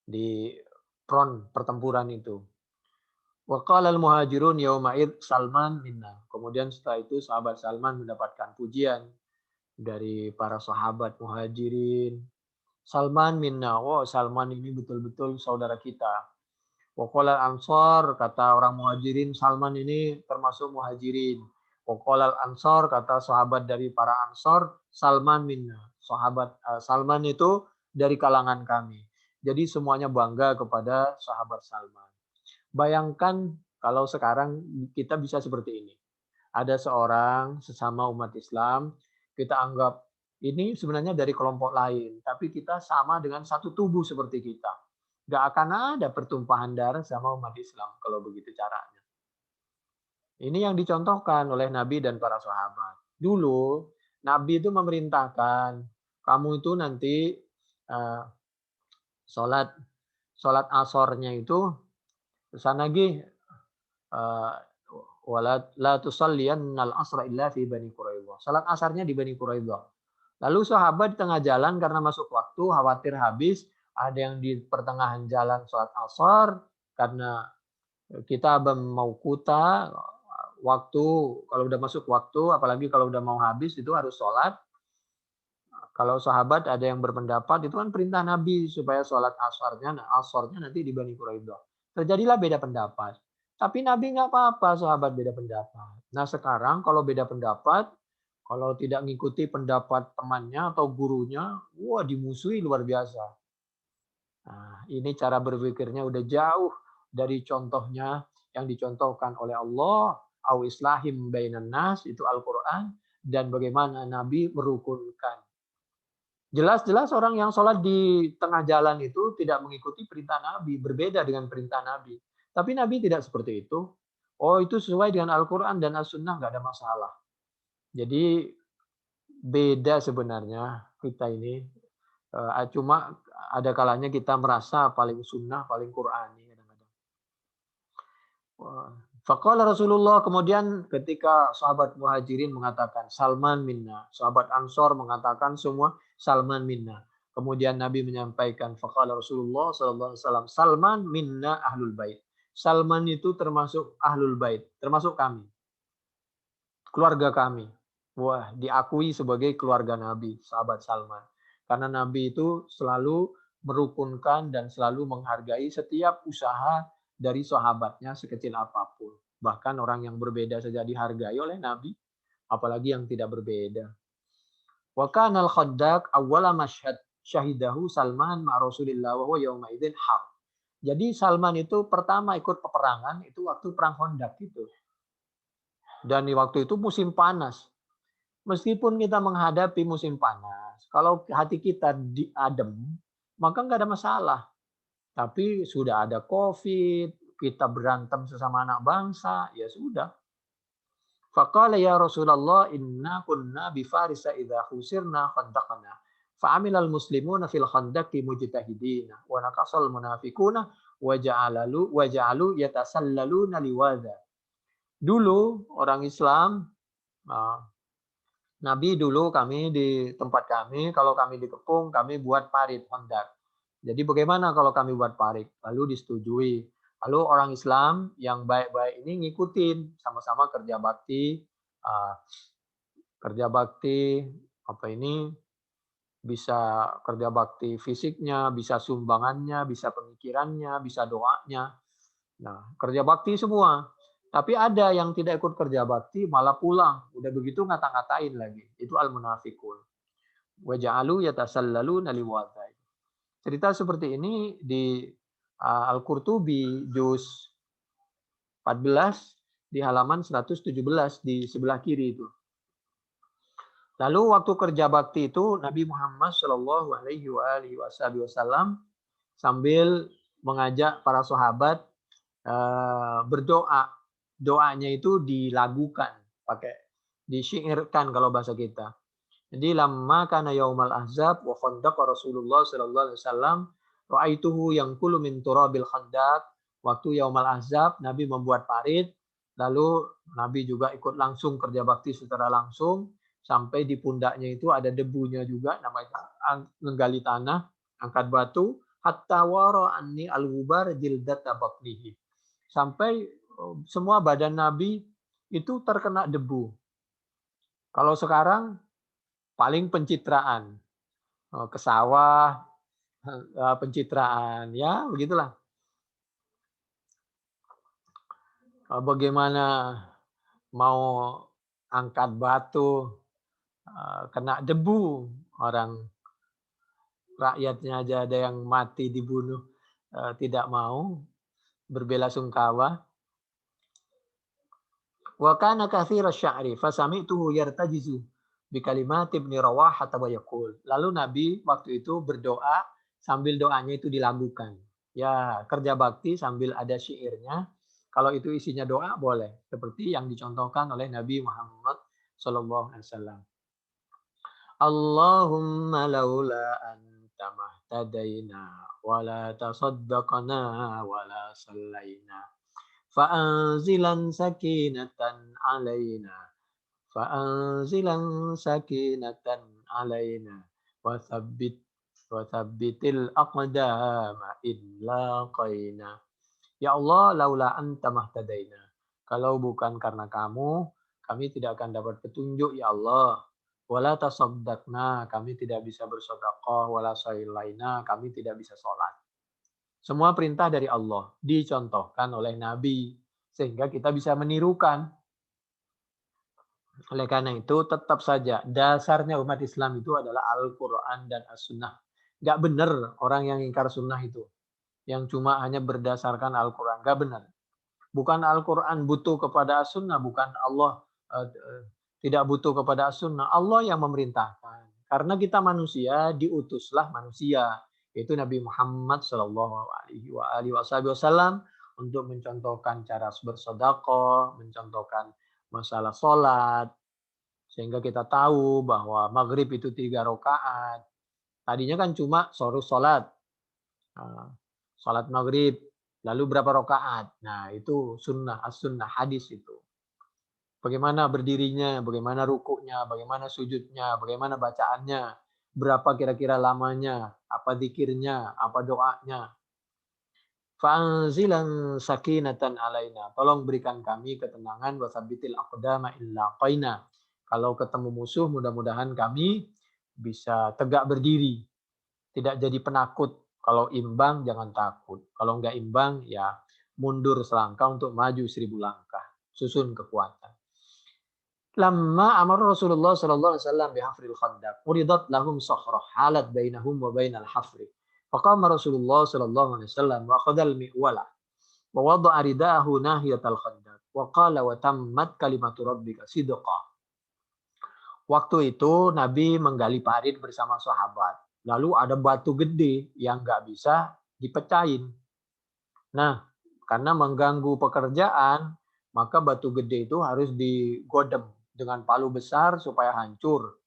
Di front pertempuran itu. Wa qala al-muhajirun yauma'id Salman minna. Kemudian setelah itu sahabat Salman mendapatkan pujian dari para sahabat muhajirin. Salman minna. Wow, Salman ini betul-betul saudara kita. Wa qala al-ansar, kata orang muhajirin, Salman ini termasuk muhajirin. Wa qala al-ansar, kata sahabat dari para ansar, Salman minna. Sahabat Salman itu dari kalangan kami. Jadi semuanya bangga kepada sahabat Salman. Bayangkan kalau sekarang kita bisa seperti ini. Ada seorang sesama umat Islam, kita anggap ini sebenarnya dari kelompok lain, tapi kita sama dengan satu tubuh seperti kita. Gak akan ada pertumpahan darah sama umat Islam kalau begitu caranya. Ini yang dicontohkan oleh Nabi dan para sahabat. Dulu Nabi itu memerintahkan, kamu itu nanti sholat asornya itu sana lagi la tusalliyannal asra illa fi Bani Quraidah. Salat asarnya di Bani Quraidah. Lalu sahabat di tengah jalan karena masuk waktu khawatir habis, ada yang di pertengahan jalan salat asar karena Kita mau kuta, waktu, kalau udah masuk waktu, apalagi kalau udah mau habis itu harus sholat. Kalau sahabat ada yang berpendapat itu kan perintah Nabi supaya sholat asarnya nanti di Bani Quraidah. Terjadilah beda pendapat. Tapi Nabi nggak apa-apa sahabat beda pendapat. Nah sekarang kalau beda pendapat, kalau tidak mengikuti pendapat temannya atau gurunya, wah dimusuhi luar biasa. Nah, ini cara berpikirnya udah jauh dari contohnya yang dicontohkan oleh Allah, au islahim bainan nas, itu Al-Quran, dan bagaimana Nabi merukunkan. Jelas-jelas orang yang sholat di tengah jalan itu tidak mengikuti perintah Nabi, berbeda dengan perintah Nabi. Tapi Nabi tidak seperti itu. Oh, itu sesuai dengan Al-Quran dan As-Sunnah, nggak ada masalah. Jadi beda sebenarnya kita ini. Cuma ada kalanya kita merasa paling sunnah, paling Qurani kadang-kadang. Faqala Rasulullah, kemudian ketika sahabat Muhajirin mengatakan Salman minna, sahabat Ansor mengatakan semua Salman minna. Kemudian Nabi menyampaikan faqala Rasulullah sallallahu alaihi wasallam Salman minna ahlul bait. Salman itu termasuk ahlul bait, termasuk kami, keluarga kami. Wah, diakui sebagai keluarga Nabi, sahabat Salman. Karena Nabi itu selalu merukunkan dan selalu menghargai setiap usaha dari sahabatnya sekecil apapun. Bahkan orang yang berbeda saja dihargai oleh Nabi, apalagi yang tidak berbeda. Wa kana al-Khaddaq awwala masyhad syahidahu Salman ma Rasulillah wa huwa yauma idzin harb. Jadi Salman itu pertama ikut peperangan itu waktu perang Khandaq itu. Dan di waktu itu musim panas. Meskipun kita menghadapi musim panas, kalau hati kita adem, maka nggak ada masalah. Tapi sudah ada COVID, kita berantem sesama anak bangsa, ya sudah. Faqala ya Rasulullah inna kunna bi Farisa idza khusirna khandaqna. Fa'amila al-muslimuna fil khandaqi mujtahidina wa naqasal munafiquna wa ja'alu yatasallaluna liwadha. Dulu orang Islam, Nabi dulu kami di tempat kami, kalau kami dikepung, kami buat parit hondak. Jadi bagaimana kalau kami buat parit? Lalu disetujui. Lalu orang Islam yang baik-baik ini ngikutin, sama-sama kerja bakti, kerja bakti apa ini bisa kerja bakti fisiknya, bisa sumbangannya, bisa pemikirannya, bisa doanya. Nah, kerja bakti semua. Tapi ada yang tidak ikut kerja bakti malah pulang. Udah begitu ngata-ngatain lagi. Itu al-munafiqun. Wa ja'alu yatasallaluna liwadai. Cerita seperti ini di Al-Qurtubi juz 14 di halaman 117 di sebelah kiri itu. Lalu waktu kerja bakti itu Nabi Muhammad Shallallahu Alaihi Wasallam sambil mengajak para sahabat berdoa. Doanya itu dilagukan, pakai disyairkan kalau bahasa kita. Jadi lamma kana yaumal ahzab wa khandaq Rasulullah sallallahu alaihi wasallam ra'aituhu yanqulu min turabil khandaq. Waktu yaumal ahzab Nabi membuat parit, lalu Nabi juga ikut langsung kerja bakti secara langsung sampai di pundaknya itu ada debunya juga, namanya menggali tanah, angkat batu, hatta wara anni al-ghubar jildata batnihi. Sampai semua badan Nabi itu terkena debu. Kalau sekarang paling pencitraan ke sawah, pencitraan, ya begitulah. Bagaimana mau angkat batu kena debu, orang rakyatnya aja ada yang mati dibunuh, tidak mau berbelasungkawa. Wa kana katsira sya'ri fa sami'tuhu yartajizu bi kalimat Ibnu Rawahah wa yaqul. Lalu Nabi waktu itu berdoa sambil doanya itu dilagukan. Ya, kerja bakti sambil ada syairnya. Kalau itu isinya doa boleh, seperti yang dicontohkan oleh Nabi Muhammad sallallahu alaihi wasallam. Allahumma laula anta mahtadaina wala tasaddaqna wala sallaina. Fa'anzilan sakinatan alaina. Fa'anzilan sakinatan alaina. Wasabbitil aqdama illa qaina. Ya Allah, laula anta mahtadaina. Kalau bukan karena kamu, kami tidak akan dapat petunjuk ya Allah. Wala tasaddaqna, kami tidak bisa bersedekah, wala shailaina, kami tidak bisa sholat. Semua perintah dari Allah dicontohkan oleh Nabi sehingga kita bisa menirukan. Oleh karena itu tetap saja dasarnya umat Islam itu adalah Al-Quran dan As-Sunnah. Gak benar orang yang ingkar sunnah itu. Yang cuma hanya berdasarkan Al-Quran. Gak benar. Bukan Al-Quran butuh kepada As-Sunnah. Bukan Allah tidak butuh kepada As-Sunnah. Allah yang memerintahkan. Karena kita manusia, diutuslah manusia. Yaitu Nabi Muhammad SAW untuk mencontohkan cara bersedekah, mencontohkan masalah sholat, sehingga kita tahu bahwa maghrib itu 3 rakaat. Tadinya kan cuma suruh sholat, sholat maghrib, lalu berapa rakaat. Nah itu sunnah, as-sunnah, hadis itu. Bagaimana berdirinya, bagaimana rukuknya, bagaimana sujudnya, bagaimana bacaannya, berapa kira-kira lamanya, apa zikirnya, apa doanya. Fa'anzilan sakinatan alaina. Tolong berikan kami ketenangan wasabbitil aqdama illa qaina. Kalau ketemu musuh mudah-mudahan kami bisa tegak berdiri. Tidak jadi penakut. Kalau imbang jangan takut. Kalau enggak imbang ya mundur selangkah untuk maju 1000 langkah. Susun kekuatan. Lamma amar Rasulullah sallallahu alaihi wasallam bihafril khandaq. Uridat lahum sakhrah halat bainahum wa bainal hafri. Faqama Rasulullah sallallahu alaihi wasallam wa akhadha al-mi'wala wa wada'a ridahu nahiyatal khandaq wa qala wa tammat kalimatu rabbika sidqa. Waktu itu Nabi menggali parit bersama sahabat. Lalu ada batu gede yang nggak bisa dipecahin. Nah, karena mengganggu pekerjaan, maka batu gede itu harus digodem dengan palu besar supaya hancur.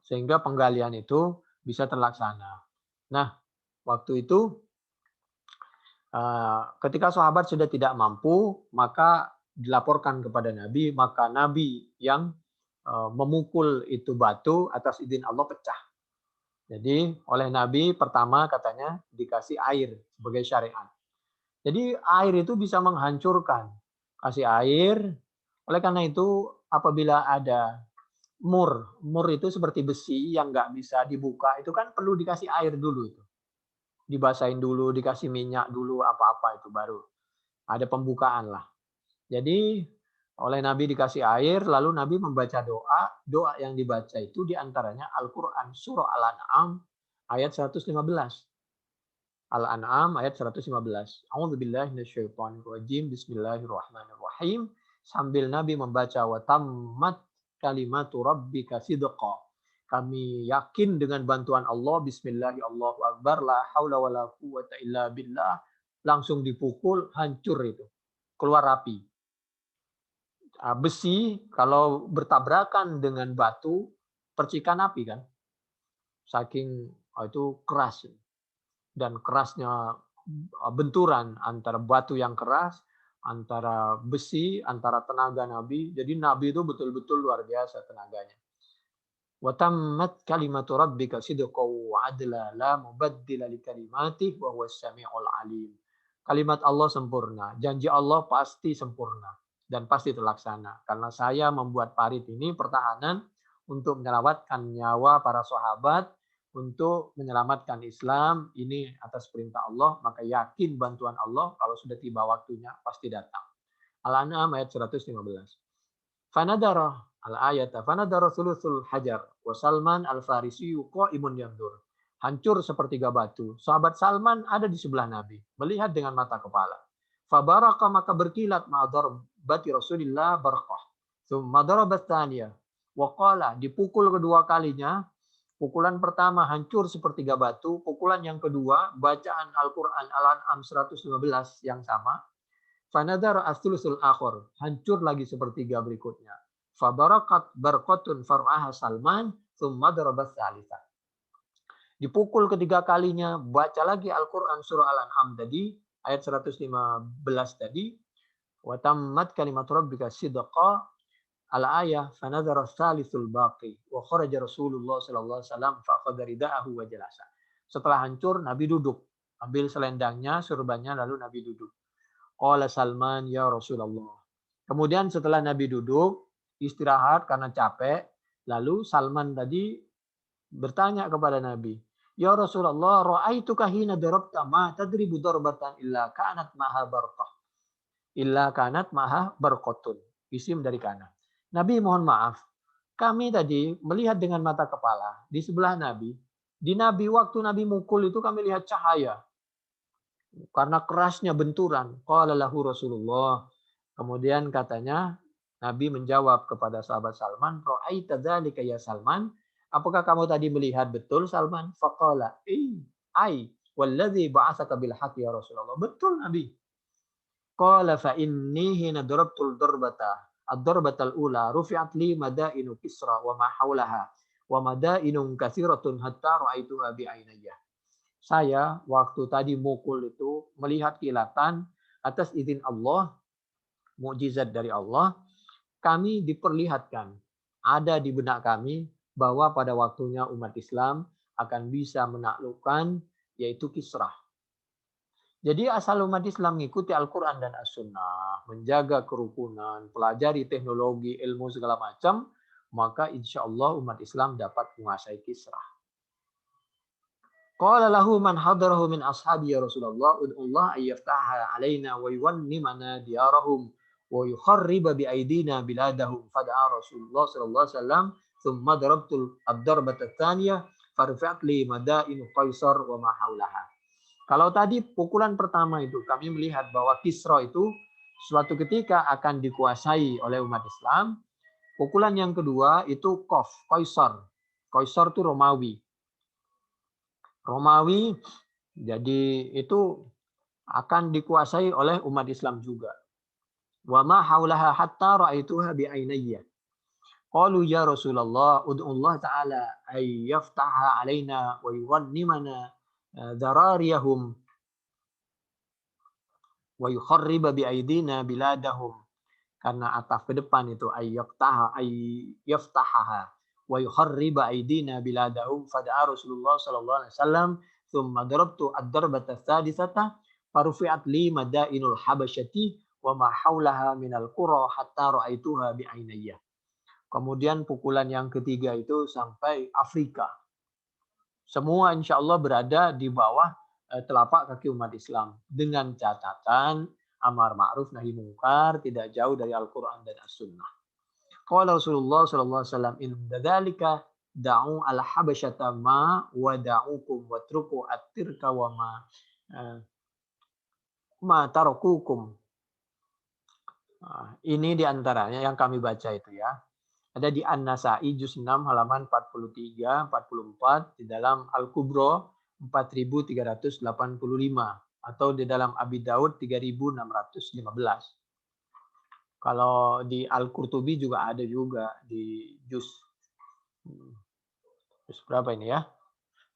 Sehingga penggalian itu bisa terlaksana. Nah, waktu itu ketika sahabat sudah tidak mampu, maka dilaporkan kepada Nabi, maka Nabi yang memukul itu batu atas izin Allah pecah. Jadi oleh Nabi pertama katanya dikasih air sebagai syariat. Jadi air itu bisa menghancurkan. Kasih air, oleh karena itu apabila ada mur itu seperti besi yang nggak bisa dibuka, itu kan perlu dikasih air dulu itu. Dibasahin dulu, dikasih minyak dulu, apa-apa itu baru ada pembukaan lah. Jadi oleh Nabi dikasih air, lalu Nabi membaca doa. Doa yang dibaca itu diantaranya Al-Quran, surah Al-An'am ayat 115. Al-An'am ayat 115. A'udzubillahi minasyaitonirrajim. Bismillahirrahmanirrahim. Sambil Nabi membaca wa tammat kalimatu rabbika sidqa. Kami yakin dengan bantuan Allah, bismillahi Allahu akbar, la haula wala quwata illa billah. Langsung dipukul, hancur itu. Keluar api. Besi kalau bertabrakan dengan batu, percikan api kan. Saking itu keras. Dan kerasnya benturan antara batu yang keras, antara besi, antara tenaga Nabi. Jadi Nabi itu betul-betul luar biasa tenaganya. Wa tammat kalimatu rabbika sidqan wa adla la mubaddila li kalimatihi wa huwas samiul alim. Kalimat Allah sempurna, janji Allah pasti sempurna dan pasti terlaksana. Karena saya membuat parit ini pertahanan untuk menyelamatkan nyawa para sahabat, untuk menyelamatkan Islam ini atas perintah Allah, maka yakin bantuan Allah kalau sudah tiba waktunya pasti datang. Al-An'am ayat 115. Fanadara al-ayata fanadara thuluthul hajar wa Salman al-Farisi qa'imun yandur. Hancur sepertiga batu. Sahabat Salman ada di sebelah Nabi, melihat dengan mata kepala. Fabaraka maka berkilat ma'adar bati Rasulillah barqah. Tsumma darabat tsaniyah wa qala, dipukul kedua kalinya. Pukulan pertama hancur sepertiga batu, pukulan yang kedua bacaan Al-Qur'an Al-An'am 115 yang sama. Fanadara as-sulusul akhir, hancur lagi sepertiga berikutnya. Fabarakat barqatun far'aha Salman tsumma darabat tsalitsah. Dipukul ketiga kalinya, baca lagi Al-Qur'an surah Al-An'am tadi ayat 115 tadi. Wa tammat kalimatu rabbika sidqa al-ayah fanadhara tsalitsul baqi wa kharaja Rasulullah sallallahu alaihi wasallam fa akhadha ridaahu wa jalasa. Setelah hancur Nabi duduk, ambil selendangnya, surbannya lalu Nabi duduk. Qala Salman, ya Rasulullah. Kemudian setelah Nabi duduk, istirahat karena capek, lalu Salman tadi bertanya kepada Nabi, "Ya Rasulullah, ra'aituka hina darabta ma tadribu darbatan illa kanat maha barqatun." Isim dari kana. Nabi, mohon maaf. Kami tadi melihat dengan mata kepala di sebelah Nabi. Di Nabi waktu Nabi mukul itu kami lihat cahaya karena kerasnya benturan. Qala lahu Rasulullah. Kemudian katanya Nabi menjawab kepada sahabat Salman, "Ra'aita dzalika ya Salman? Apakah kamu tadi melihat betul Salman?" Faqala, ai wallazi ba'atsaka bil haqqi ya Rasulullah." Betul Nabi. Qala fa inni hina darabtul darbata ad-darbatal ula rufi'at li madainu Kisra wa ma haulaha wa madainun katsiratun hatta ra'aituha bi ainayya. Saya waktu tadi mukul itu melihat kilatan atas izin Allah, mukjizat dari Allah, kami diperlihatkan, ada di benak kami bahwa pada waktunya umat Islam akan bisa menaklukkan yaitu Kisra. Jadi asal umat Islam mengikuti Al-Quran dan As-Sunnah, menjaga kerukunan, pelajari teknologi, ilmu segala macam, maka insya Allah umat Islam dapat menguasai Kisra. Qala lahu man hadarahu min ashabi ya Rasulullah, ud'ullah ayyaftaha alaina wa yuwannimana diyarahum wa yukharriba bi aidina biladahum. Fada'a Rasulullah sallallahu alaihi wasallam, thumma darabtul ad-darbata tsaniyah farfa'at li madainu Qaisar wa ma haulaha. Kalau tadi pukulan pertama itu kami melihat bahwa Kisra itu suatu ketika akan dikuasai oleh umat Islam. Pukulan yang kedua itu Qaisar. Qaisar itu Romawi. Romawi, jadi itu akan dikuasai oleh umat Islam juga. Wa ma haulaha hatta ra'aituha bi ainayya. Qalu ya Rasulullah, ud'ullah ta'ala ay yaftaha alaina wa yughannimana darariyahum wa yukharriba bi aidina biladahum. Karena ataf ke depan itu ay yaftahaha wa yukharriba aidina biladahum. Fada'a Rasulullah sallallahu alaihi wasallam, thumma darabtu ad-darbata tsadisata farufi'at li madainul habasyati wa ma haulaha minal qura hatta ra'aituha bi ainayya. Kemudian pukulan yang ketiga itu sampai Afrika. Semua insya Allah berada di bawah telapak kaki umat Islam dengan catatan amar ma'ruf nahi mungkar tidak jauh dari Al-Qur'an dan As-Sunnah. Qala Rasulullah sallallahu alaihi wasallam, "Inna dzalika da'u al-habasyata ma wa da'ukum watruku at-tirka wa ma tarakukum." Ini diantaranya yang kami baca itu ya. Ada di An-Nasa'i juz 6 halaman 43, 44, di dalam Al-Kubra 4385 atau di dalam Abi Daud 3615. Kalau di Al-Qurtubi juga ada juga di juz berapa ini ya?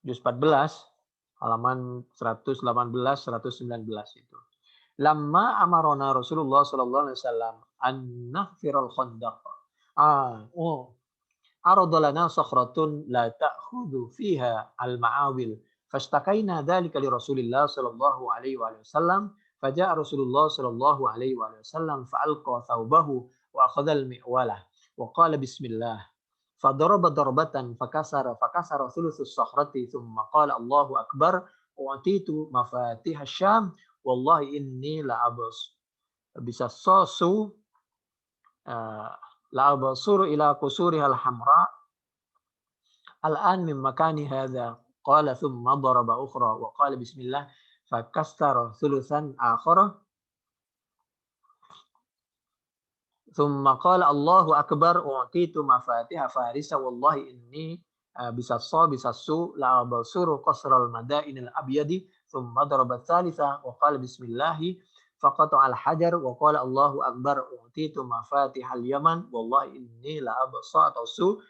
Juz 14 halaman 118 119 itu. Lamma amarona Rasulullah sallallahu alaihi wasallam an nahfiral khandaq. Arada lana sakhratun la ta'khudhu fiha al-ma'awil. Fastakaina dzalika li Rasulillah sallallahu alaihi wasallam. Faja'a Rasulullah sallallahu alaihi wasallam fa'alqa thawbahu wa akhadha al-mi'walah wa qala bismillah. Fadaraba darbatan fakasara thulutsus sakhrati thumma qala Allahu akbar u'titu mafatih asy-syam wallahi inni la abas bisa sasu la abasuru ila qusuriha al-hamra al-an min makani hadha. Qala thumma daraba ukhra wa qala bismillah fakassara thulutsan akhara thumma qala Allahu akbar u'titu mafatiha farisa wallahi inni bisa su la abasuru qasral madainil abyadi thumma daraba thalitha wa qala bismillah faqata al-hajar wa qala Allahu akbar u'titu mafatihal yaman wallahi inni la abasuru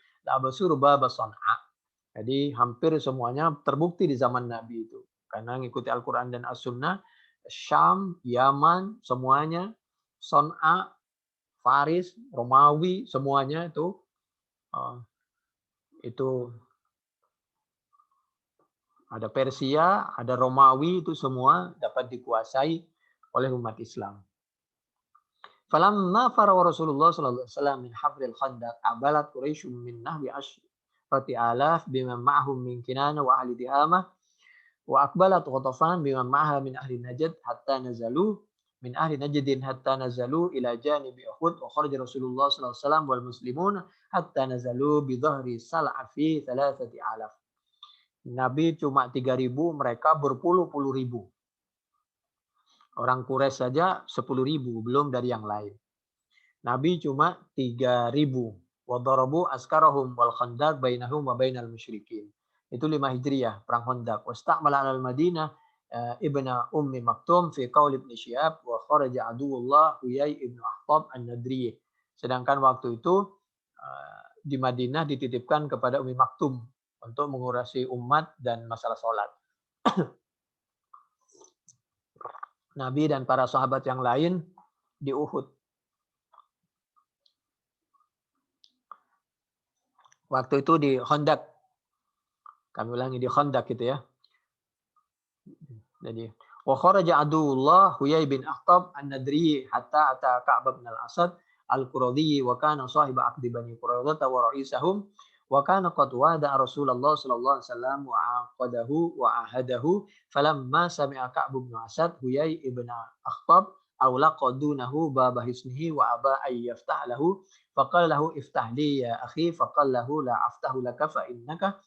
baba san'a. Jadi hampir semuanya terbukti di zaman Nabi itu. Karena mengikuti Al-Quran dan As-Sunnah, Syam, Yaman, semuanya, Son'a, Faris, Romawi, semuanya itu ada Persia, ada Romawi, itu semua dapat dikuasai oleh umat Islam. Falamma faragha Rasulullah sallallahu alaihi wasallam min hafril khandaq abalat Quraisy min nahwi asyrati alaf biman ma'hum min Kinana wa ahli Tihamah wa aqbalat Ghatafan biman ma'aha min ahli Najd hatta nazalu min ahli Najdin hatta nazalu ila janibi Uhud wa kharaja Rasulullah sallallahu alaihi wasallam wal muslimun hatta nazalu bi dhahri sal'afi 3000. Nabi cuma 3.000, mereka berpuluh-puluh ribu. Orang Quraisy saja 10.000, belum dari yang lain. Nabi cuma 3.000. Wadarabu askarahum wal khandaq bainahum wa bainal musyrikin. Itu 5 Hijriah, perang Khandaq. Wasta'mala al-Madinah ibna Ummi Maktum fi qaul Ibn Syihab wa kharaja aduwullah Huyai ibn Akhtab an-Nadri. Sedangkan waktu itu di Madinah dititipkan kepada Ummi Maktum untuk mengurasi umat dan masalah sholat. Nabi dan para sahabat yang lain di Uhud. Waktu itu di Khandaq. Kami ulangi di Khandaq gitu ya. Jadi, wa kharaja aduwullah Huyai bin Akhtab an-Nadri hatta ata Ka'b bin al-Asad al-Quradhi wa kana sahiba aqdi bani Quraidah wa ra'isahum wa kana qad wada Rasulullah sallallahu alaihi wasallam wa aqadahu wa ahadahu falamma sami'a Ka'b bin Asad Huyai ibn Akhtab aw laqadunahu baba hisnihi wa aba ay yaftah lahu faqala lahu iftah li ya akhi faqala lahu la aftahu laka fa innaka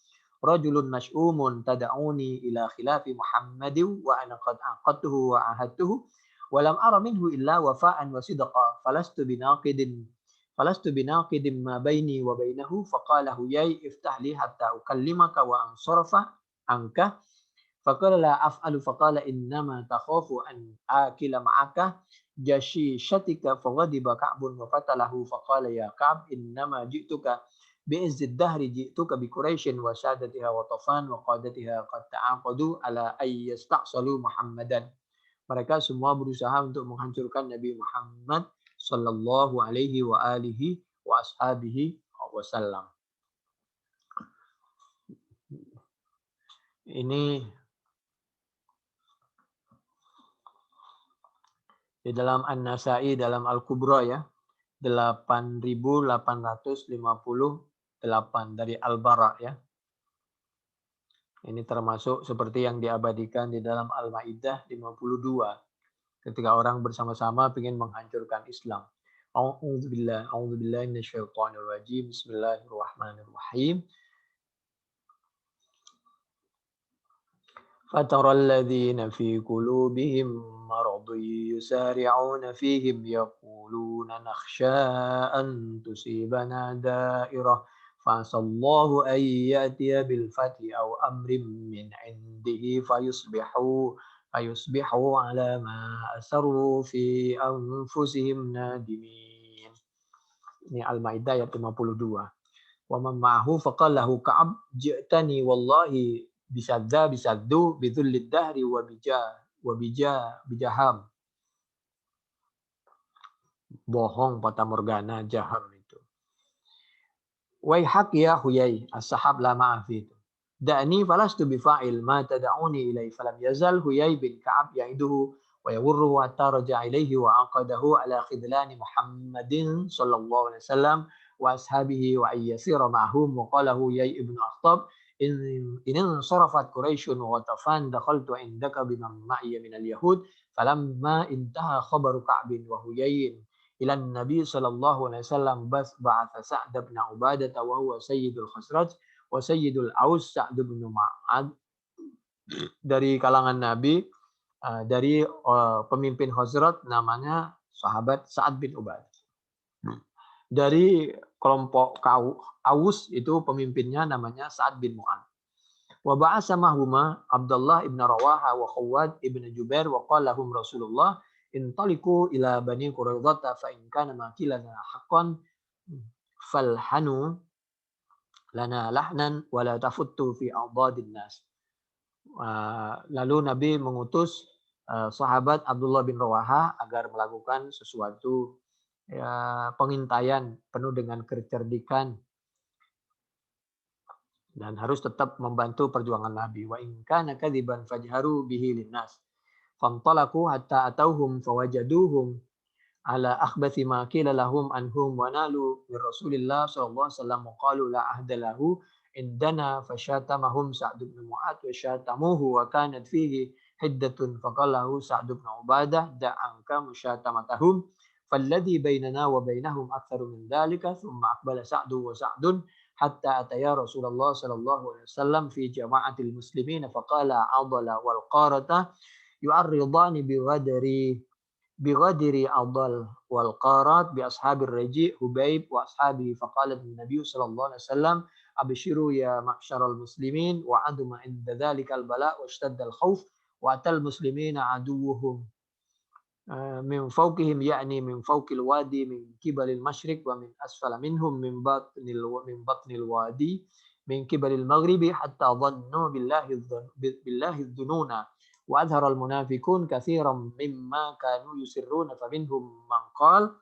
rajulun mas'umun tad'uni ila khilafi Muhammadin wa ana qad aqadtuhu wa ahadtuhu wa lam ara minhu illa wafa'an wa sidqa falastu binaqidin ma baini wa bainahu faqala huyai iftah li hatta ukallimaka wa ansarafa anka faqala la af'alu faqala innama takhafu an akila ma'aka jashishatika faghadiba Ka'bun wa fatalahu faqala ya Ka'b innama ji'tuka bi'izzid dahri ji'tuka bi Quraisyin wa sadatiha wa Tafan wa qadatiha qad ta'aqadu ala ay yasta'salu Muhammadan. Mereka semua berusaha untuk menghancurkan Nabi Muhammad sallallahu alaihi wa alihi wa ashabihi wasallam. Ini di dalam An-Nasa'i dalam Al-Kubra ya, 8.858 dari Al-Bara ya. Ini termasuk seperti yang diabadikan di dalam Al-Maidah 52 ketika orang bersama-sama ingin menghancurkan Islam. A'udzubillahi minasyaitonir rajim. Bismillahirrahmanirrahim. فَتَرَى الَّذِينَ فِي قُلُوبِهِم مَّرَضٌ يُسَارِعُونَ فِيهِمْ يَقُولُونَ نَخْشَىٰ أَن تُصِيبَنَا دَائِرَةٌ فَعَسَى اللَّهُ أَن يَأْتِيَ بِالْفَتْحِ أَوْ أَمْرٍ مِّنْ عِندِهِ فَيُصْبِحُوا عَلَىٰ مَا أَسَرُّوا فِي أَنفُسِهِمْ نَادِمِينَ. Ini Al-Maidah ayat 52. Wa man ma'ahu faqala lahu Ka'ab ji'tani wallahi bisaddu bidzullid dahri wa bijaham. Bohong, fata morgana, jaham itu. Waihak ya Huyai, as-sahab la ma'afi itu. Da'ni falastu bifa'il ma tada'uni ilai falam yazal Huyai bin Ka'ab ya'iduhu wa yawurruhu hatta raja'a ilaihi wa aqadahu ala khidlani Muhammadin sallallahu alaihi wasallam wa ashabihi wa ayyasira ma'hum wa qala Huyai ibn Akhtab in sarafat Quraisyun wa Ghatafan dakhaltu indaka biman ma'iya min al-yahud falamma intaha khabaru Ka'bin wa Huyaiin ila Nabi sallallahu alaihi wasallam ba'atha Sa'd bin Ubadah wa huwa sayyidul Khazraj wa sayyidul Aus Sa'd bin Mu'adz dari kalangan Nabi, dari pemimpin Khazraj namanya sahabat Sa'ad bin Ubadah. Dari kelompok Aus itu pemimpinnya namanya Sa'ad bin Mu'adz. Wa ba'asa mahuma Abdullah ibn Rawaha wa Khawwad ibn Jubair wa qala lahum Rasulullah intaliqu ila bani Quraidah fa in kana ma kilana haqqan falhanu lana lahnan wa la tafuttu fi a'dadin nas. Lalu Nabi mengutus sahabat Abdullah bin Rawaha agar melakukan sesuatu pengintaian penuh dengan kecerdikan dan harus tetap membantu perjuangan Nabi. Wa in kana kadziban fajharu bihi linnas Fantalaqu hatta atauhum fawajaduhum ala akhbathi ma qila lahum anhum wa nalu min Rasulillah sallallahu alaihi wasallam qalu la ahda lahu indana fasyatamahum Sa'd bin Mu'adz wa syatamuhu wa kanat fihi hiddatun faqalahu Sa'd bin Ubadah da'anka musyatamatahum falladhi bainana wa bainahum aktsaru min dhalika thumma aqbala Sa'du wa Sa'dun hatta ataya Rasulullah sallallahu alaihi wasallam fi jama'atil muslimin faqala adala wal qarata yu'arridani بغدر أضل والقارات بأصحاب الرجيء هبيب وأصحابه فقال النبي صلى الله عليه وسلم أبشروا يا معشر المسلمين وعدم عند ذلك البلاء واشتد الخوف وأتى المسلمين عدوهم من فوقهم يعني من فوق الوادي من قبل المشرق ومن أسفل منهم من بطن الوادي من قبل المغرب حتى ظنوا بالله الظنون وأظهر المنافقون كثيرا مما كانوا يسرون فمنهم من قال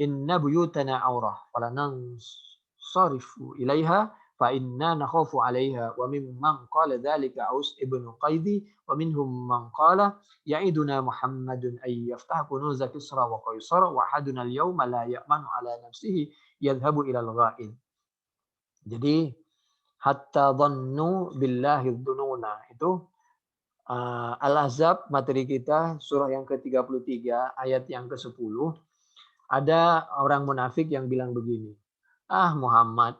إن بيوتنا عورة فلننصرف إليها فإنا نخاف عليها وممن قال ذلك عوس ابن قيدي ومنهم من قال يعيدنا محمد أن يفتح كنوز كسرى وقيصر وأحدنا اليوم لا يأمن على نفسه يذهب إلى الغائب. Jadi hatta dhannu billahi dzununa itu Al-Ahzab materi kita surah yang ke-33 ayat yang ke-10. Ada orang munafik yang bilang begini, Muhammad,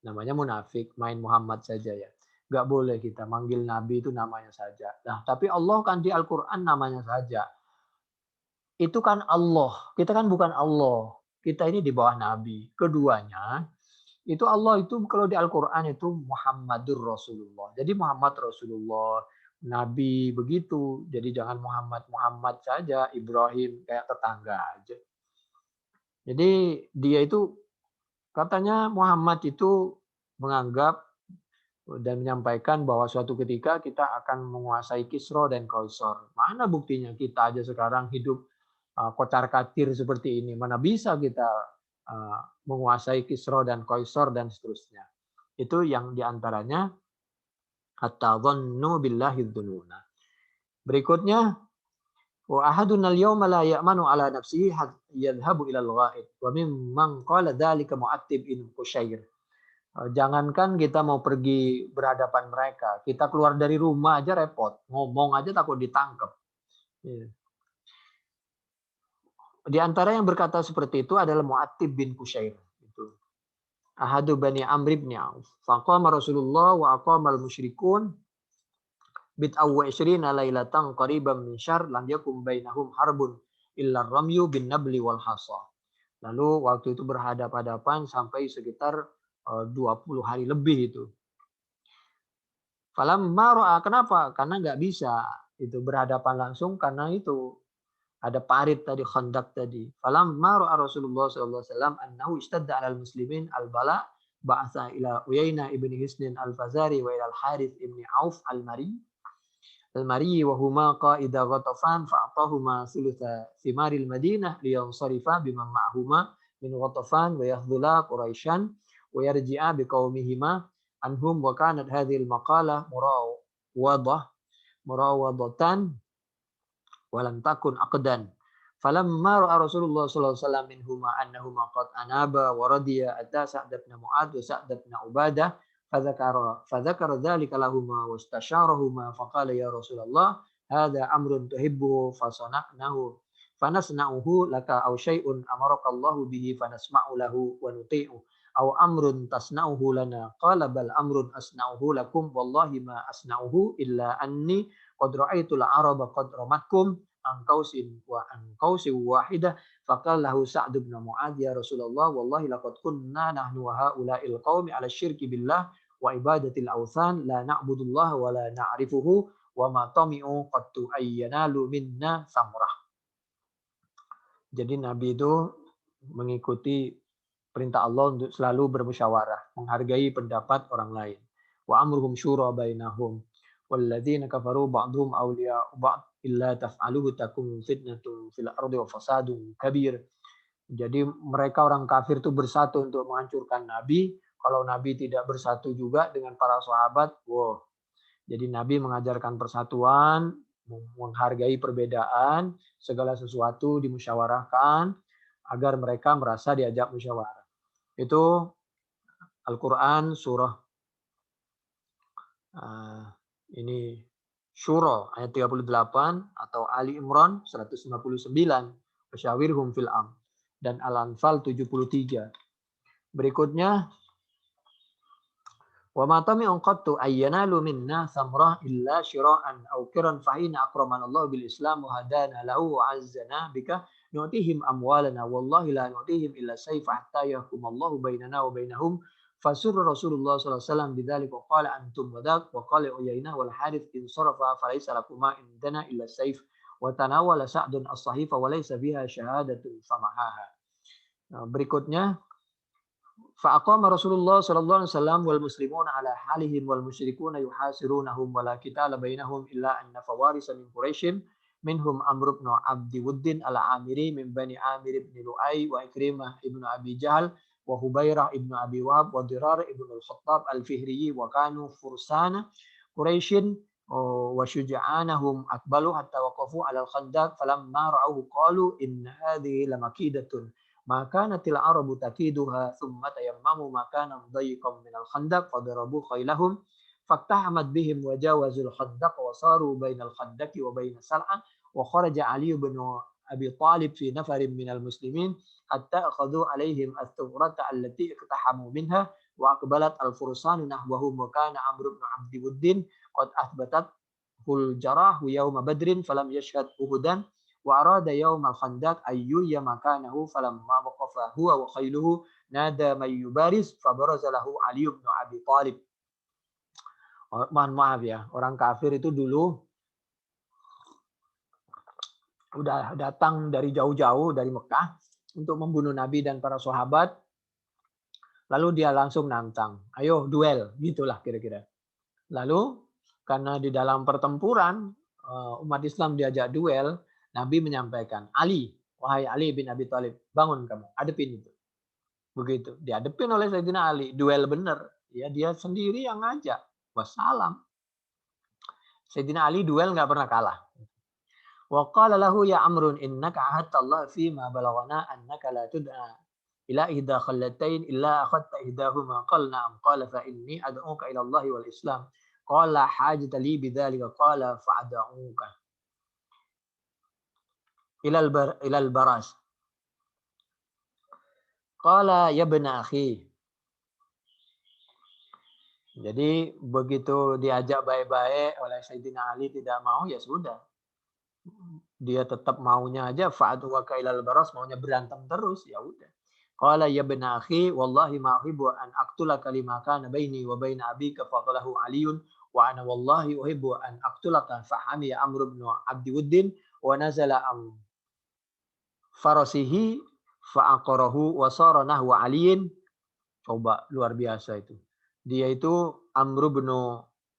namanya munafik, main Muhammad saja ya. Nggak boleh kita manggil Nabi itu namanya saja. Nah, tapi Allah kan di Al-Quran namanya saja. Itu kan Allah, kita kan bukan Allah. Kita ini di bawah Nabi. Keduanya, itu Allah itu kalau di Al-Quran itu Muhammadur Rasulullah. Jadi Muhammad Rasulullah. Nabi begitu, jadi jangan Muhammad saja, Ibrahim kayak tetangga aja. Jadi dia itu katanya Muhammad itu menganggap dan menyampaikan bahwa suatu ketika kita akan menguasai Kisra dan Kaisar. Mana buktinya kita aja sekarang hidup kocar-kacir seperti ini. Mana bisa kita menguasai Kisra dan Kaisar dan seterusnya. Itu yang diantaranya hatta dhannu billahi dzununa. Berikutnya wa ahaduna al-yawma la ya'manu ala nafsihi yadhhabu ila al-ghaib wa mimman qala dzalika Mu'attib bin Qusyair. Jangankan kita mau pergi berhadapan mereka, kita keluar dari rumah aja repot, ngomong aja takut ditangkap. Di antara yang berkata seperti itu adalah Mu'attib bin Qusyair. Ahadu bani Amr ibn Auf. Faqama Rasulullah wa aqama al-musyrikun bit'awwa 20 lailatan qariban min syahr lam yakum bainahum harbun illa ramyu bin nabli wal hasa. Lalu waktu itu berhadap-hadapan sampai sekitar 20 hari lebih itu. Falamma ra'a, kenapa? Karena nggak bisa itu berhadapan langsung karena itu ada parit tadi, khandak tadi. Falamma ra'a Rasulullah sallallahu alaihi wasallam annahu istadda 'alal muslimin al-bala ba'atha ila Uyainah ibn Hisn al-Fazari wa ila al-Harith ibn Auf al-Mari wa huma qa'ida Ghatafan fa'atahuma thulutha thimaril Madinah liyansarifa biman ma'ahuma min Ghatafan wa yahdhula Quraisyan wa yarji'a biqaumihima anhum wa kanat hadhihi al-maqalah murawadatan walam takun aqdan. Falamma ra'a Rasulullah sallallahu alaihi wasallam minhuma annahuma qad anaba wa radiya ata Sa'd bin Mu'adz wa Sa'd bin Ubadah fadzakara dzalika lahumā wastasharahuma faqala ya Rasulullah hadza amrun tuhibbuhu fanasna'uhu laka aw syai'un amaraka Allahu bihi fanasma'u lahu wa nuti'u aw amrun tasna'uhu lana qala bal amrun asna'uhu lakum wallahi ma asna'uhu illa anni qad ra'aitul araba qad ramatkum an qausin wahidah faqala lahu Sa'd bin Mu'adz ya Rasulullah wallahi laqad kunna nahnu wa haula'il qaumi 'ala syirki billah wa ibadatil awthan la na'budullaha wa la na'rifuhu wa ma tami'u qattu ayyanalu minna samrah. Jadi Nabi itu mengikuti perintah Allah untuk selalu bermusyawarah, menghargai pendapat orang lain. Wa amruhum syura bainahum walladzina kafaru ba'dhum awliya'u ba'd illa taf'aluhu takun fitnatun fil ardi wa fasadun kabir. Jadi mereka orang kafir itu bersatu untuk menghancurkan Nabi. Kalau Nabi tidak bersatu juga dengan para sahabat, wow. Jadi Nabi mengajarkan persatuan, menghargai perbedaan, segala sesuatu dimusyawarahkan agar mereka merasa diajak musyawarah. Itu Al-Quran surah ini Syura ayat 38 atau Ali Imran 159, Wasyawirhum fil am, dan Al-Anfal 73. Berikutnya, wa ma tami'un qattu ayyanalu minna samrah illa syira'an aw kiran fa inna akramanallahu bil Islam wa hadana lahu wa azzana bika nu'tihim amwalana wallahi la nu'tihim illa sayfa hatta yahkumallahu bainana wa bainahum. Fasurra Rasulullah sallallahu alaihi wasallam bidzalik wa qala antum wadak wa qala Uyainah wal Harith in sarafa falaysa lakuma indana illa sayf wa tanawala Sa'dun as-sahifa wa laysa biha syahadatun famahaha. Berikutnya, fa'aqama Rasulullah sallallahu alaihi wasallam wal muslimuna ala halihim wal musyrikuna yuhasirunahum wa la qitala bainahum illa anna fawarisa min Quraisyin minhum Amr ibn Abdi Wuddin al-Amiri min Bani Amir ibn Lu'ay wa Ikrimah ibn Abi Jahal wa Hubairah ibn Abi Wahab wa Dirar ibn al-Khattab al-Fihri wa kanu fursana Quraisyin wa syuja'anahum akbalu hatta waqafu ala al-Khandaq falamma ra'awhu qalu inna hadhihi lamakidatun maka natil arabu takiduha thumma tayammamu makana dayiqam min al-Khandaq fadarabu khailahum faktahamat bihim wa jawazul Khandaq wa saru bainal Khandaqi wa baina Sal'a wa kharaja Ali ibn Abi Talib fi nafarin minal muslimin hatta akhadhu alaihim as-sufrata allati iqtahamu minha wa aqbalat al-fursanu nahwahum wa kana Amr ibn Abdi Wuddin qad athbatat hul jarah yawma badrin falam yashhad uhudan wa arada yawm al-Khandaq ayyuya makanahu falamma waqafa huwa wa khailuhu nada may yubaris fabaraza lahu Ali ibn Abi Talib. Mohon maaf ya, orang kafir itu dulu udah datang dari jauh-jauh dari Mekah untuk membunuh Nabi dan para sahabat. Lalu dia langsung nantang, ayo duel, gitulah kira-kira. Lalu karena di dalam pertempuran umat Islam diajak duel, Nabi menyampaikan, Ali, wahai Ali bin Abi Thalib, bangun kamu, hadepin itu. Begitu, dihadepin oleh Sayyidina Ali, duel bener. Ya, dia sendiri yang ngajak, wassalam. Sayyidina Ali duel nggak pernah kalah. Wa qala lahu ya Amrun innaka ahadta Allah fi ma balaghana annaka la tud'a ila ihda khallatain illa akhadta ihdahuma qala na'am qala fa inni ad'uka ila Allah wal Islam qala hajata li bidzalika qala fa'ad'uka ila al baras qala ya ibna akhi. Jadi begitu diajak baik-baik oleh Sayyidina Ali tidak mau, ya sudah. Dia tetap maunya aja fa'adu wa kailal baras, maunya berantem terus, ya udah. Qala ya ibn akhi wallahi ma uhibbu an aqtulaka lima kana baini wa baina abika faqalahu aliyun wa ana wallahi uhibbu an aqtulaka fahami ya Amr ibn Abdi Wuddin wa nazala am farasihi fa'aqarahu wa sara nahwa aliyin. Coba luar biasa itu. Dia itu Amr ibn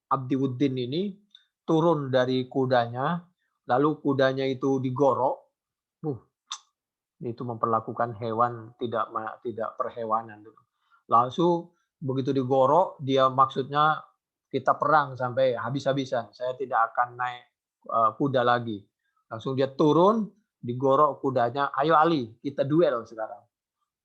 Abdi Wuddin ini turun dari kudanya, lalu kudanya itu digorok. Itu memperlakukan hewan tidak perhewanan. Langsung begitu digorok, dia maksudnya kita perang sampai habis-habisan. Saya tidak akan naik kuda lagi. Langsung dia turun, digorok kudanya. Ayo Ali, kita duel sekarang.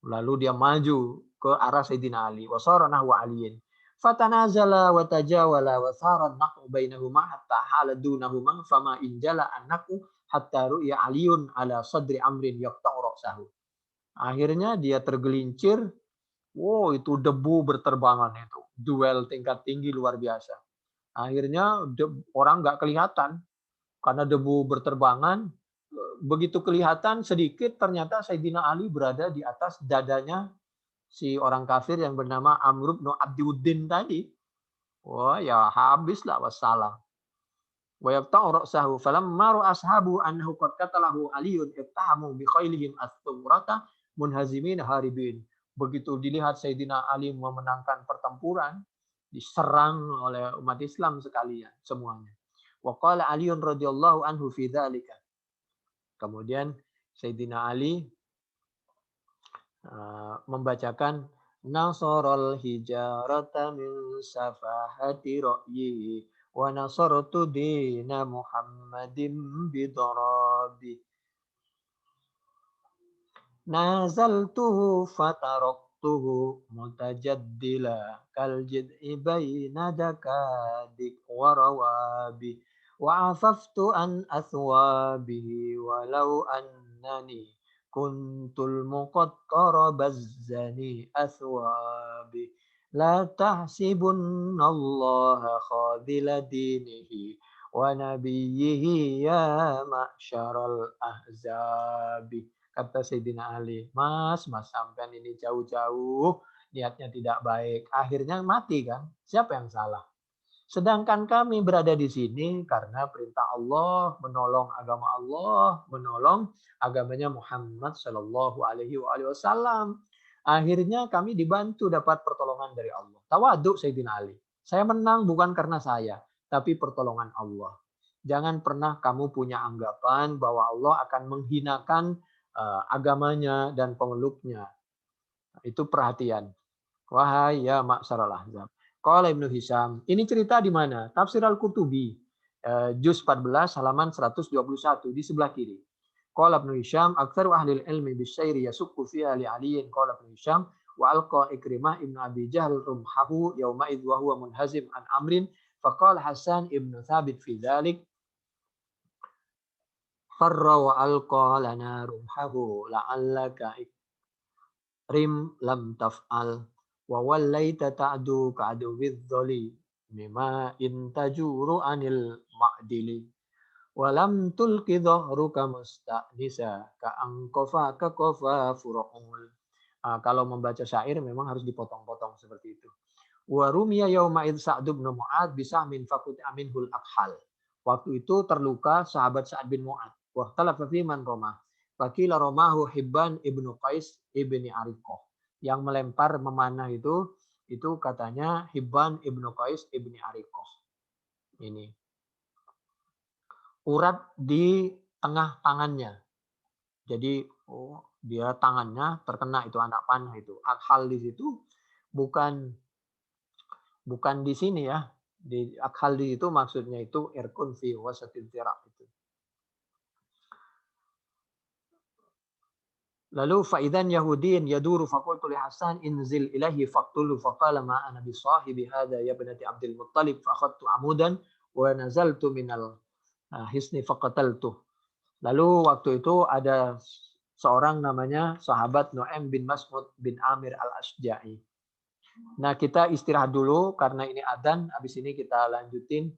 Lalu dia maju ke arah Sayyidina Ali. Wasara nahwa aliyin. Fatanazala wa tajawala wa sara naqu bainahuma hatta hala dunahuma fama injala annaku hatta ru'ya aliyun ala sadri amrin yaqta'u ra'sahu. Akhirnya dia tergelincir. Wow, itu debu berterbangan itu. Duel tingkat tinggi luar biasa. Akhirnya orang nggak kelihatan karena debu berterbangan. Begitu kelihatan sedikit, ternyata Sayyidina Ali berada di atas dadanya si orang kafir yang bernama Amr bin Abdi Wuddin tadi. Wah, ya habislah wassalam. Wa yaqta'u ra'sahu falamma ra'a ashabu annahu qad qatalahu aliyun iqtahamu bi khailihim as-sumrata munhazimin haribin. Begitu dilihat Sayyidina Ali memenangkan pertempuran, diserang oleh umat Islam sekalian semuanya. Wa qala Aliun radhiyallahu anhu fi dzalika. Kemudian Sayyidina Ali membacakan Nasarul hijarata min safahati ra'yi wa nasartu dina Muhammadin bidarabi. Nazaltuhu fataraktuhu mutajaddila kal jid'i baina dakadik warawabi wa afaftu an athwabihi walau annani kuntul muqattara bazzani athwabi la tahsibunna allaha khadila dinihi wa nabiyyihi ya ma'syaral ahzabi. Kata Sayyidina Ali, mas sampean ini jauh-jauh, niatnya tidak baik. Akhirnya mati kan? Siapa yang salah? Sedangkan kami berada di sini karena perintah Allah, menolong agama Allah, menolong agamanya Muhammad Shallallahu Alaihi Wasallam. Akhirnya kami dibantu dapat pertolongan dari Allah. Tawaduk Sayyidina Ali. Saya menang bukan karena saya, tapi pertolongan Allah. Jangan pernah kamu punya anggapan bahwa Allah akan menghinakan agamanya dan pemeluknya. Itu perhatian. Wahai ya ma'syaral ahzab. Qala Ibnu Hisham. Ini cerita di mana? Tafsir Al-Qurtubi. Juz 14 halaman 121 di sebelah kiri. Qala Ibnu Hisham, aktsaru ahli ilmi bisyayri yasukku fiha li aliyin. Qala Ibnu Hisham wa alqa Ikrimah ibnu Abi Jahl rumhahu yauma idh wa huwa munhazim an amrin faqala Hasan ibnu Thabit fi dzalik farra wa alqa lana rumhahu la'allaka rim lam taf'al wa wallaita ta'du ka'du widzoli mimma intajuru anil ma'dili wa lam tulki dhahruka musta'nisa ka'angkofa kakofa furu'ul. Kalau membaca syair memang harus dipotong-potong seperti itu. Wa rumiya yauma id Sa'd bin Mu'adz bisahmin faqut aminhul akhal. Waktu itu terluka sahabat Sa'ad bin Mu'adz. Wa talafa fi man ramah. Fakila romahu Hibban ibnu Qais ibni Ariqah. Yang melempar memanah itu katanya Hibban ibnu Qais ibni Ariqah. Ini. Urat di tengah tangannya. Jadi dia tangannya terkena itu anak panah itu. Akhal di situ bukan di sini ya. Di akhal di itu maksudnya itu irkun fi wasatil tiraq itu. Lalu faidan Yahudiin yaduru faqultu li Hasan inzil ilahi faqtulu faqala ma ana bi sahibi hadha ya ibnati Abdul Muttalib fa akhadtu amudan wa nazaltu minal hisni faqataltu. Lalu waktu itu ada seorang namanya sahabat Nu'aim bin Mas'ud bin Amir al-Asja'i. Nah, kita istirahat dulu karena ini adzan, habis ini kita lanjutin